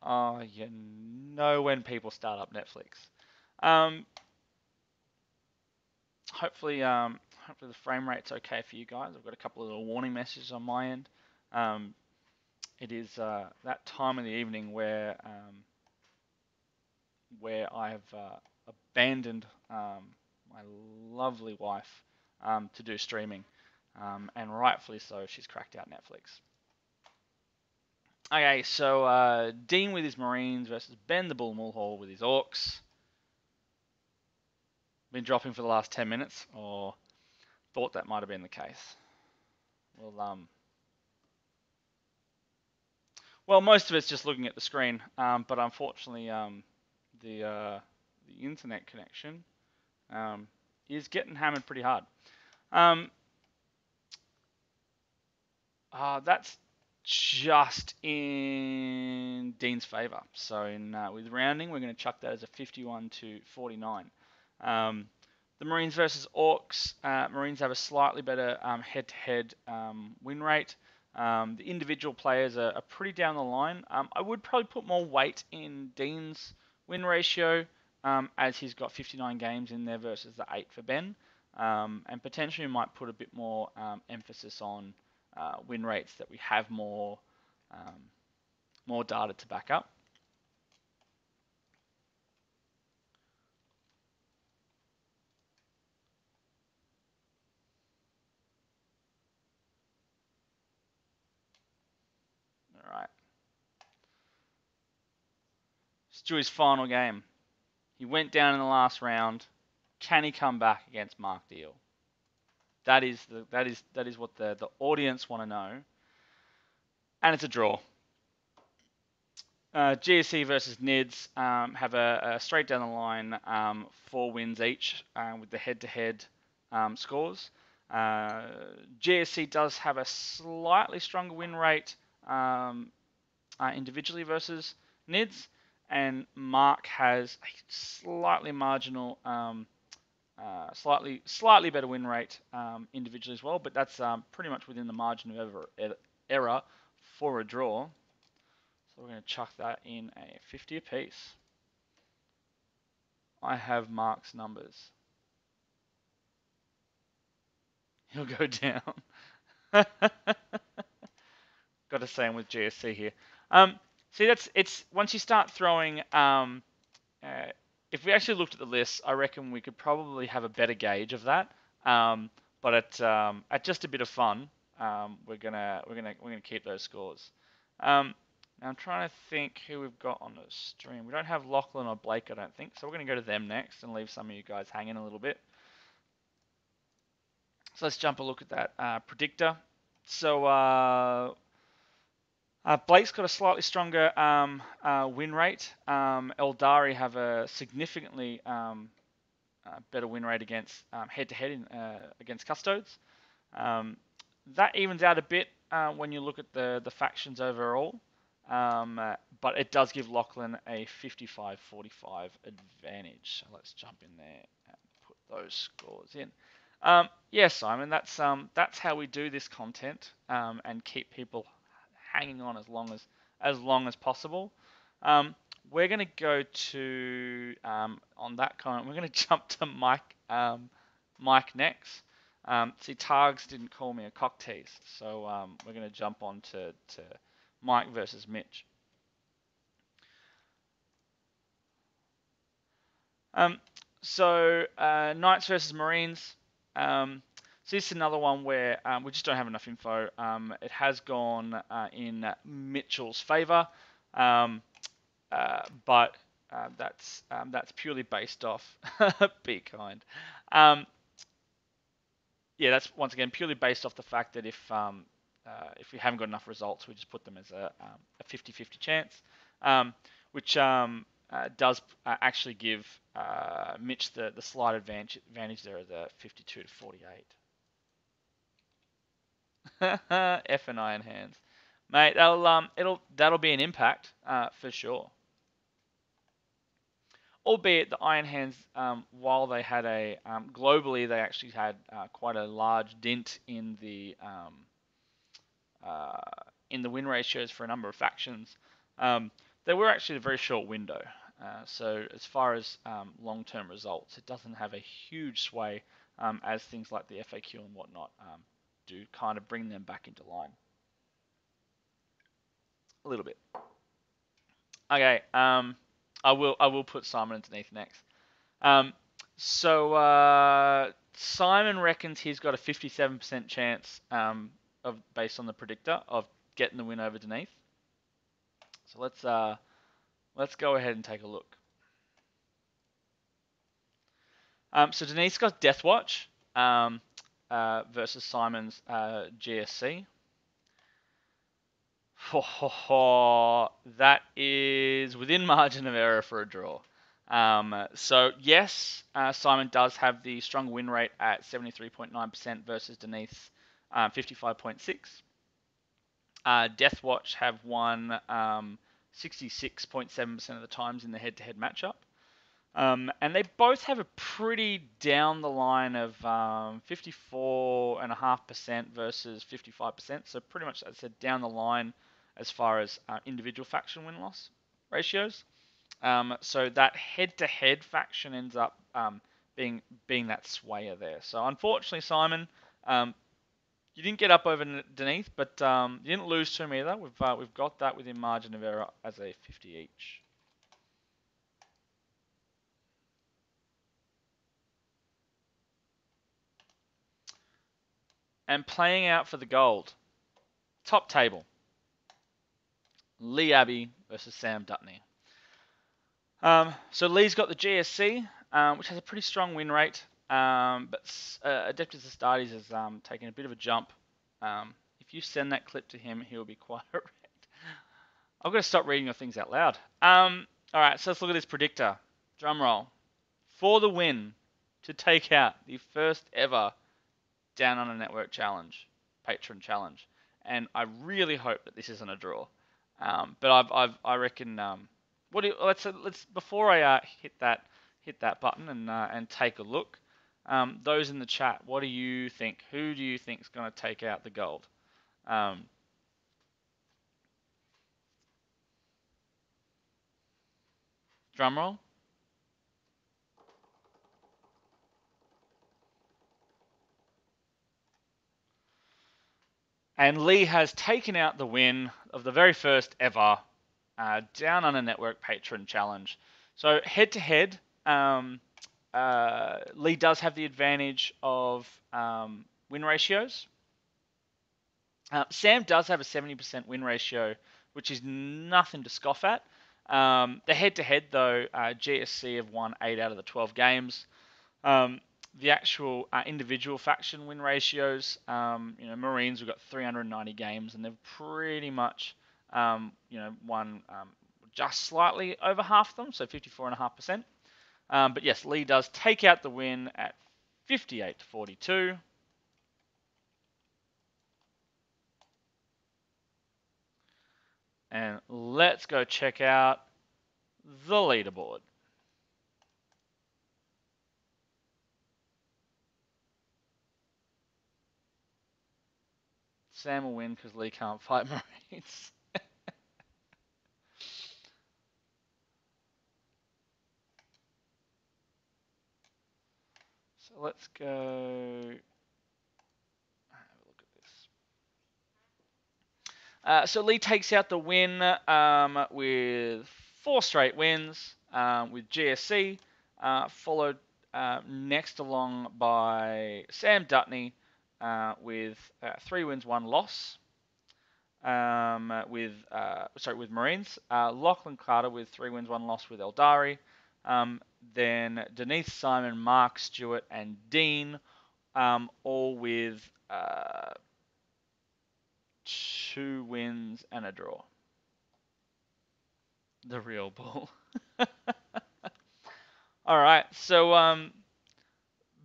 All right. You know when people start up Netflix. Hopefully the frame rate's okay for you guys. I've got a couple of little warning messages on my end. It is that time of the evening where I have abandoned my lovely wife to do streaming, and rightfully so. She's cracked out Netflix. Okay, so Dean with his Marines versus Ben the Bull Mulhall with his Orcs. Been dropping for the last 10 minutes, or thought that might have been the case. Well, most of it's just looking at the screen, but unfortunately, the the internet connection is getting hammered pretty hard. That's just in Dean's favour. So with rounding, we're going to chuck that as a 51-49. The Marines versus Orcs. Marines have a slightly better head-to-head win rate. The individual players are pretty down the line. I would probably put more weight in Dean's win ratio, as he's got 59 games in there versus the 8 for Ben. And potentially might put a bit more emphasis on win rates that we have more data to back up. All right. Stewie's final game. He went down in the last round. Can he come back against Mark Deal? That is what the audience want to know. And it's a draw. GSC versus NIDS have a straight down the line 4 wins each with the head-to-head scores. GSC does have a slightly stronger win rate individually versus NIDS, and Mark has a slightly marginal, slightly better win rate individually as well, but that's pretty much within the margin of error for a draw. So we're going to chuck that in a 50 apiece. I have Mark's numbers. He'll go down. Got to say him with GSC here. See, it's once you start throwing. If we actually looked at the list, I reckon we could probably have a better gauge of that. But at just a bit of fun, we're gonna keep those scores. Now I'm trying to think who we've got on the stream. We don't have Lachlan or Blake, I don't think. So we're going to go to them next and leave some of you guys hanging a little bit. So let's jump a look at that predictor. So Blake's got a slightly stronger win rate. Eldari have a significantly better win rate against head-to-head against Custodes. That evens out a bit when you look at the factions overall. But it does give Lachlan a 55-45 advantage. So let's jump in there and put those scores in. Yeah, Simon, that's how we do this content and keep people hanging on as long as possible. We're going to go to on that comment. We're going to jump to Mike next. See, Targs didn't call me a cock tease, so we're going to jump on to Mike versus Mitch. So Knights versus Marines. So this is another one where we just don't have enough info. It has gone in Mitchell's favour, but that's purely based off. Be kind. Yeah, that's once again purely based off the fact that if we haven't got enough results, we just put them as a 50-50 chance, which does actually give Mitch the slight advantage there as a 52-48. F and Iron Hands, mate. That'll be an impact for sure. Albeit the Iron Hands, while they had globally, they actually had quite a large dint in the win ratios for a number of factions. They were actually a very short window. So as far as long-term results, it doesn't have a huge sway as things like the FAQ and whatnot do kind of bring them back into line. A little bit. Okay, I will put Simon underneath next. So Simon reckons he's got a 57% chance based on the predictor of getting the win over Denise. So let's go ahead and take a look. So Denise got Death Watch versus Simon's GSC. That is within margin of error for a draw. So yes, Simon does have the strong win rate at 73.9% versus Denise 55.6. Deathwatch have won 66.7% of the times in the head-to-head matchup. And they both have a pretty down the line of 54.5% versus 55%. So pretty much, as I said, down the line as far as individual faction win-loss ratios. So that head-to-head faction ends up being that swayer there. So unfortunately, Simon, you didn't get up over Denise, but you didn't lose to him either. We've got that within margin of error as a 50 each. And playing out for the gold, top table, Lee Abbey versus Sam Dutney. So Lee's got the GSC, which has a pretty strong win rate, but Adeptus Astartes has taken a bit of a jump. If you send that clip to him, he'll be quite erect. I've got to stop reading your things out loud. All right, so let's look at this predictor. Drum roll. For the win to take out the first ever Down Under Network Challenge, Patron Challenge, and I really hope that this isn't a draw. But I reckon. Let's before I hit that button and take a look. Those in the chat, what do you think? Who do you think is going to take out the gold? Drum roll. And Lee has taken out the win of the very first ever Down Under Network Patron Challenge. So head to head, Lee does have the advantage of win ratios. Sam does have a 70% win ratio, which is nothing to scoff at. The head-to-head, though, GSC have won 8 out of the 12 games. The actual individual faction win ratios, Marines have got 390 games, and they've pretty much, won just slightly over half of them, so 54.5%. But yes, Lee does take out the win at 58-42. And let's go check out the leaderboard. Sam will win because Lee can't fight Marines. So let's go have a look at this. So Lee takes out the win with 4 straight wins with GSC, followed next along by Sam Dutney with 3 wins, 1 loss. With Marines, Lachlan Carter with 3 wins, 1 loss with Eldari. Then Denise, Simon, Mark, Stewart, and Dean, all with 2 wins and a draw. The real bull. All right, so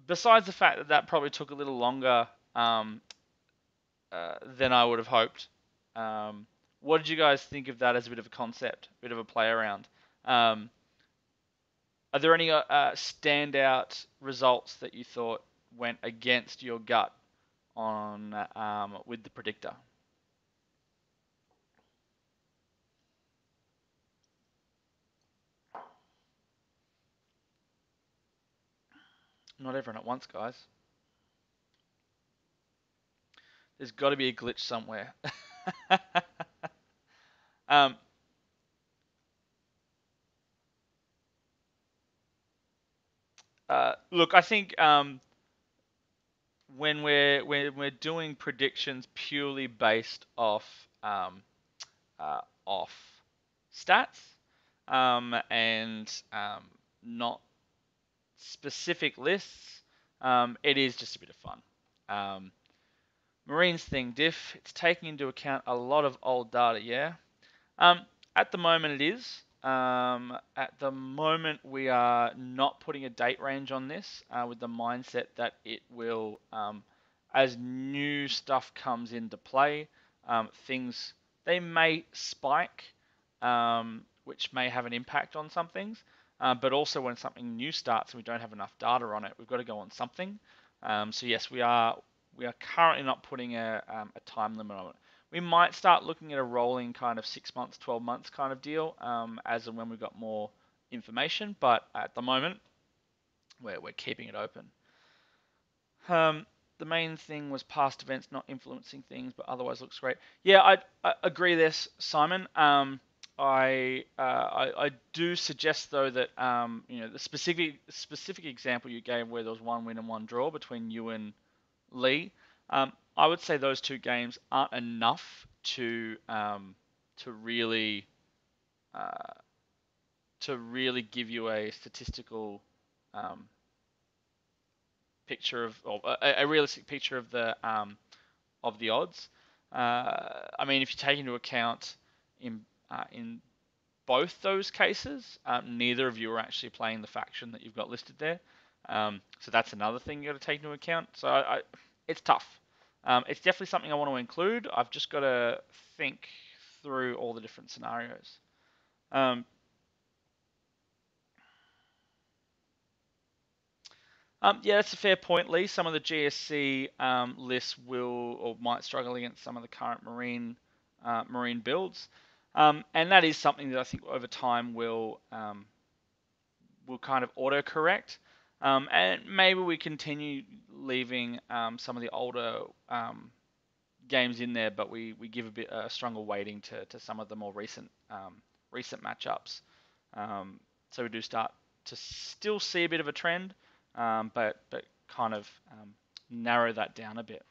besides the fact that probably took a little longer than I would have hoped, what did you guys think of that as a bit of a concept, a bit of a play around? Are there any standout results that you thought went against your gut on with the predictor? Not everyone at once, guys. There's got to be a glitch somewhere. Look, I think when we're doing predictions purely based off stats and not specific lists, it is just a bit of fun. Marines thing, diff, it's taking into account a lot of old data, yeah. At the moment it is. At the moment, we are not putting a date range on this with the mindset that it will, as new stuff comes into play, things, they may spike, which may have an impact on some things. But also when something new starts and we don't have enough data on it, we've got to go on something. So yes, we are currently not putting a time limit on it. We might start looking at a rolling kind of 6 months, 12 months kind of deal, as and when we've got more information. But at the moment, we're keeping it open. The main thing was past events not influencing things, but otherwise looks great. Yeah, I agree this, Simon. I do suggest though that the specific example you gave where there was one win and one draw between you and Lee, I would say those two games aren't enough to really uh, give you a statistical picture or a realistic picture of the odds. I mean, if you take into account in both those cases, neither of you are actually playing the faction that you've got listed there. So that's another thing you got to take into account. So it's tough. It's definitely something I want to include. I've just got to think through all the different scenarios. Yeah, that's a fair point, Lee. Some of the GSC lists will or might struggle against some of the current marine builds, and that is something that I think over time will kind of auto-correct, and maybe we continue leaving some of the older games in there, but we give a bit stronger weighting to some of the more recent matchups. So we do start to still see a bit of a trend, but kind of narrow that down a bit.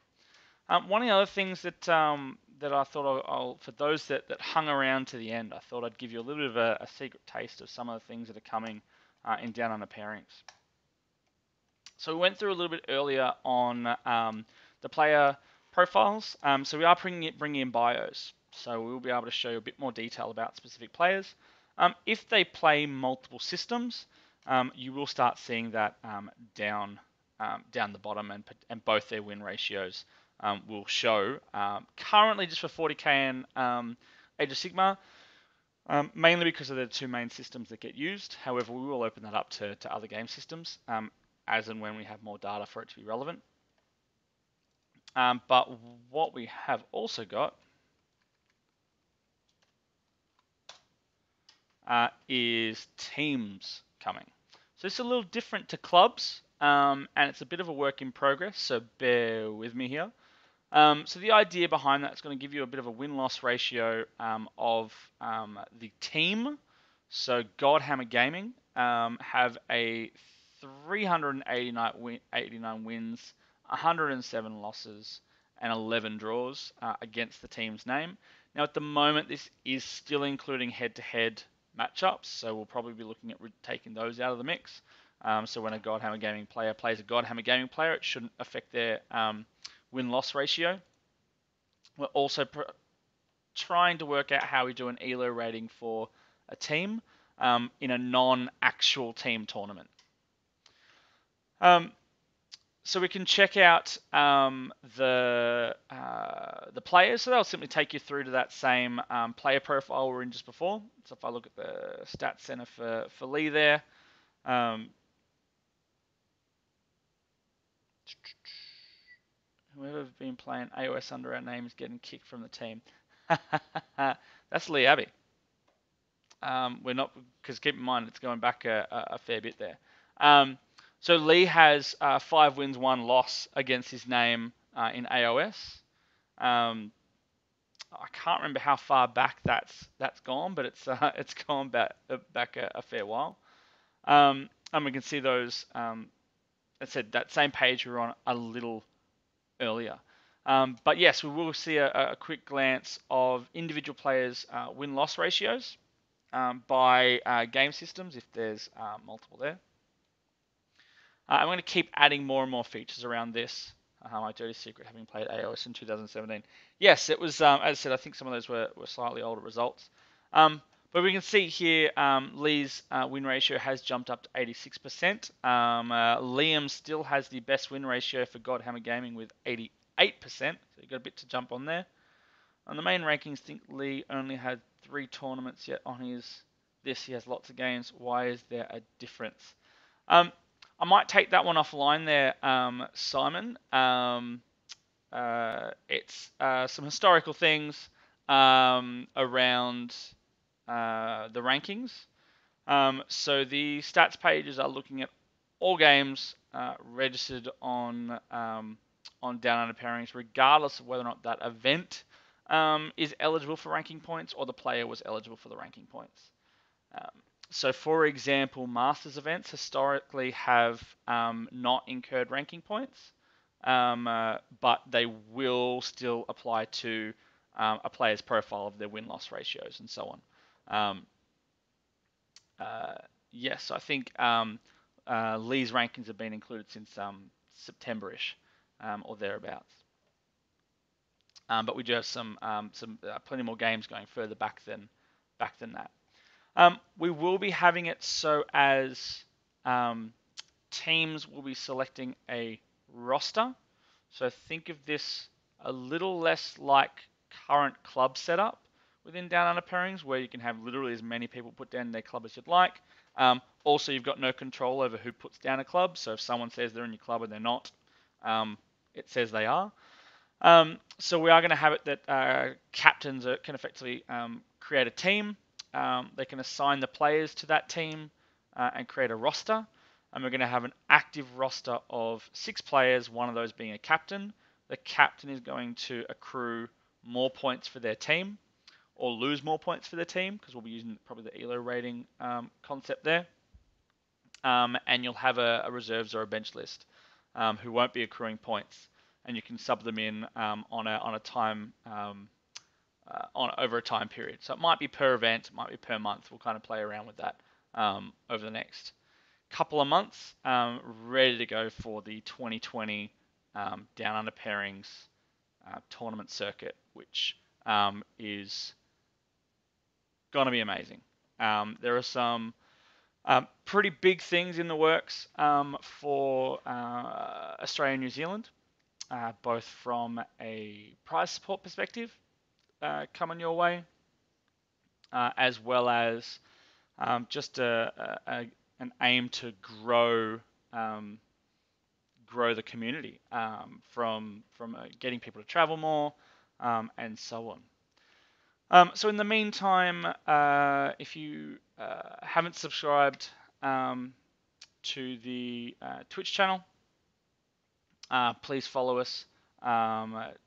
One of the other things that I thought I'll for those that hung around to the end, I thought I'd give you a little bit of a secret taste of some of the things that are coming in Down Under Pairings. So we went through a little bit earlier on the player profiles. So we are bringing in bios. So we'll be able to show you a bit more detail about specific players. If they play multiple systems, you will start seeing that down the bottom, and both their win ratios will show. Currently, just for 40k and Age of Sigmar, mainly because of the two main systems that get used. However, we will open that up to other game systems as and when we have more data for it to be relevant. But what we have also got is teams coming. So it's a little different to clubs, and it's a bit of a work in progress, so bear with me here. So the idea behind that is going to give you a bit of a win-loss ratio of the team. So Godhammer Gaming have a 389 wins, 107 losses, and 11 draws against the team's name. Now at the moment this is still including head-to-head matchups, so we'll probably be looking at taking those out of the mix. So when a Godhammer Gaming player plays a Godhammer Gaming player, it shouldn't affect their win-loss ratio. We're also trying to work out how we do an ELO rating for a team in a non-actual team tournament. So we can check out the players. So they'll simply take you through to that same player profile we were in just before. So if I look at the stats center for Lee there, whoever's been playing AOS under our name is getting kicked from the team. That's Lee Abbey. We're not, because keep in mind it's going back a fair bit there. So Lee has 5 wins, 1 loss against his name in AOS. I can't remember how far back that's gone, but it's gone back a fair while. And we can see those. I said that same page we were on a little earlier. But yes, we will see a quick glance of individual players' win-loss ratios by game systems if there's multiple there. I'm going to keep adding more and more features around this. My dirty secret, having played AOS in 2017. Yes, it was, as I said, I think some of those were slightly older results. But But we can see here Lee's win ratio has jumped up to 86%. Liam still has the best win ratio for Godhammer Gaming with 88%. So you've got a bit to jump on there. On the main rankings, I think Lee only had 3 tournaments yet on his this. He has lots of games. Why is there a difference? I might take that one offline there, Simon. It's some historical things around the rankings. So the stats pages are looking at all games registered on Down Under Pairings, regardless of whether or not that event is eligible for ranking points or the player was eligible for the ranking points. So, for example, Masters events historically have not incurred ranking points, but they will still apply to a player's profile of their win-loss ratios and so on. Yes, I think Lee's rankings have been included since September-ish or thereabouts. But we do have some plenty more games going further back than that. We will be having it so as teams will be selecting a roster. So think of this a little less like current club setup within Down Under Pairings, where you can have literally as many people put down their club as you'd like. Also, you've got no control over who puts down a club. So if someone says they're in your club and they're not, it says they are. So we are going to have it that captains can effectively create a team. They can assign the players to that team and create a roster. And we're going to have an active roster of 6 players, one of those being a captain. The captain is going to accrue more points for their team or lose more points for their team, because we'll be using probably the ELO rating concept there. And you'll have a reserves or a bench list who won't be accruing points. And you can sub them in on a time over a time period. So it might be per event, it might be per month. We'll kind of play around with that over the next couple of months, ready to go for the 2020 Down Under Pairings tournament circuit, which is going to be amazing. There are some pretty big things in the works for Australia and New Zealand, both from a prize support perspective coming your way, as well as just an aim to grow the community from getting people to travel more and so on. So in the meantime, if you haven't subscribed to the Twitch channel, please follow us.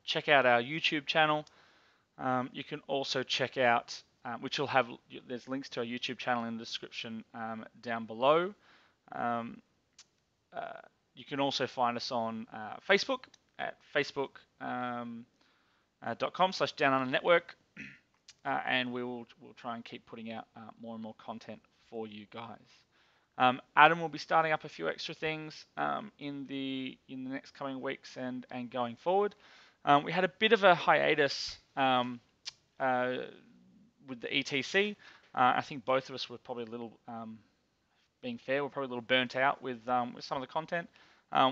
Check out our YouTube channel. You can also check out, which will have, there's links to our YouTube channel in the description down below. You can also find us on Facebook at facebook.com/Down Under Network, and we'll try and keep putting out more and more content for you guys. Adam will be starting up a few extra things in the next coming weeks and going forward. We had a bit of a hiatus with the ETC. I think both of us were probably a little, being fair, we're probably a little burnt out with some of the content.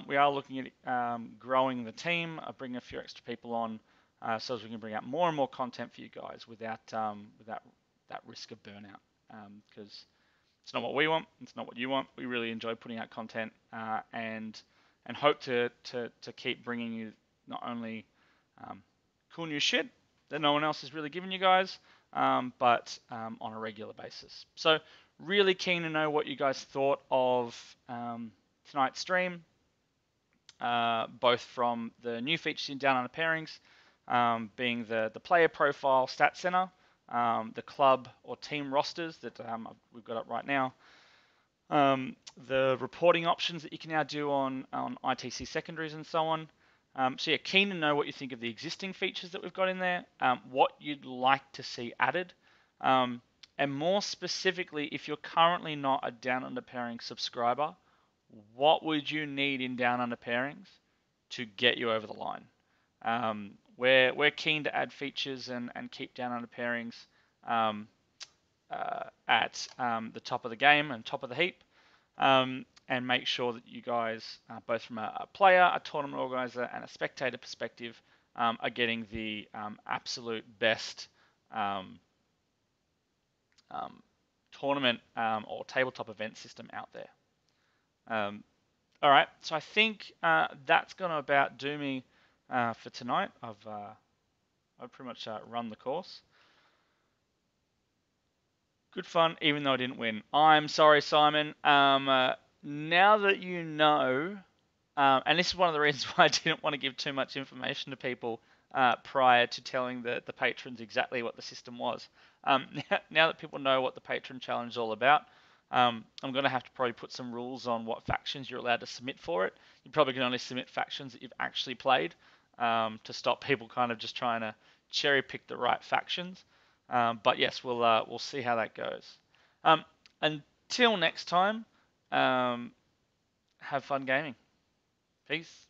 We are looking at growing the team, bringing a few extra people on, so as we can bring out more and more content for you guys without that risk of burnout. Because it's not what we want, it's not what you want. We really enjoy putting out content and hope to keep bringing you not only cool new shit that no one else is really giving you guys, but on a regular basis. So really keen to know what you guys thought of tonight's stream, both from the new features in Down Under Pairings, being the player profile stat center, the club or team rosters that we've got up right now, the reporting options that you can now do on ITC Secondaries and so on. So yeah, keen to know what you think of the existing features that we've got in there, what you'd like to see added, and more specifically, if you're currently not a Down Under Pairings subscriber, what would you need in Down Under Pairings to get you over the line? We're keen to add features and keep Down Under Pairings at the top of the game and top of the heap, and make sure that you guys, both from a player, a tournament organizer, and a spectator perspective, are getting the absolute best tournament or tabletop event system out there. All right, so I think that's going to about do me for tonight. I've pretty much run the course. Good fun, even though I didn't win. I'm sorry, Simon. Now that you know, and this is one of the reasons why I didn't want to give too much information to people prior to telling the patrons exactly what the system was. Now that people know what the Patron Challenge is all about, I'm going to have to probably put some rules on what factions you're allowed to submit for it. You probably can only submit factions that you've actually played, to stop people kind of just trying to cherry pick the right factions. But yes, we'll see how that goes. Until next time, have fun gaming. Peace.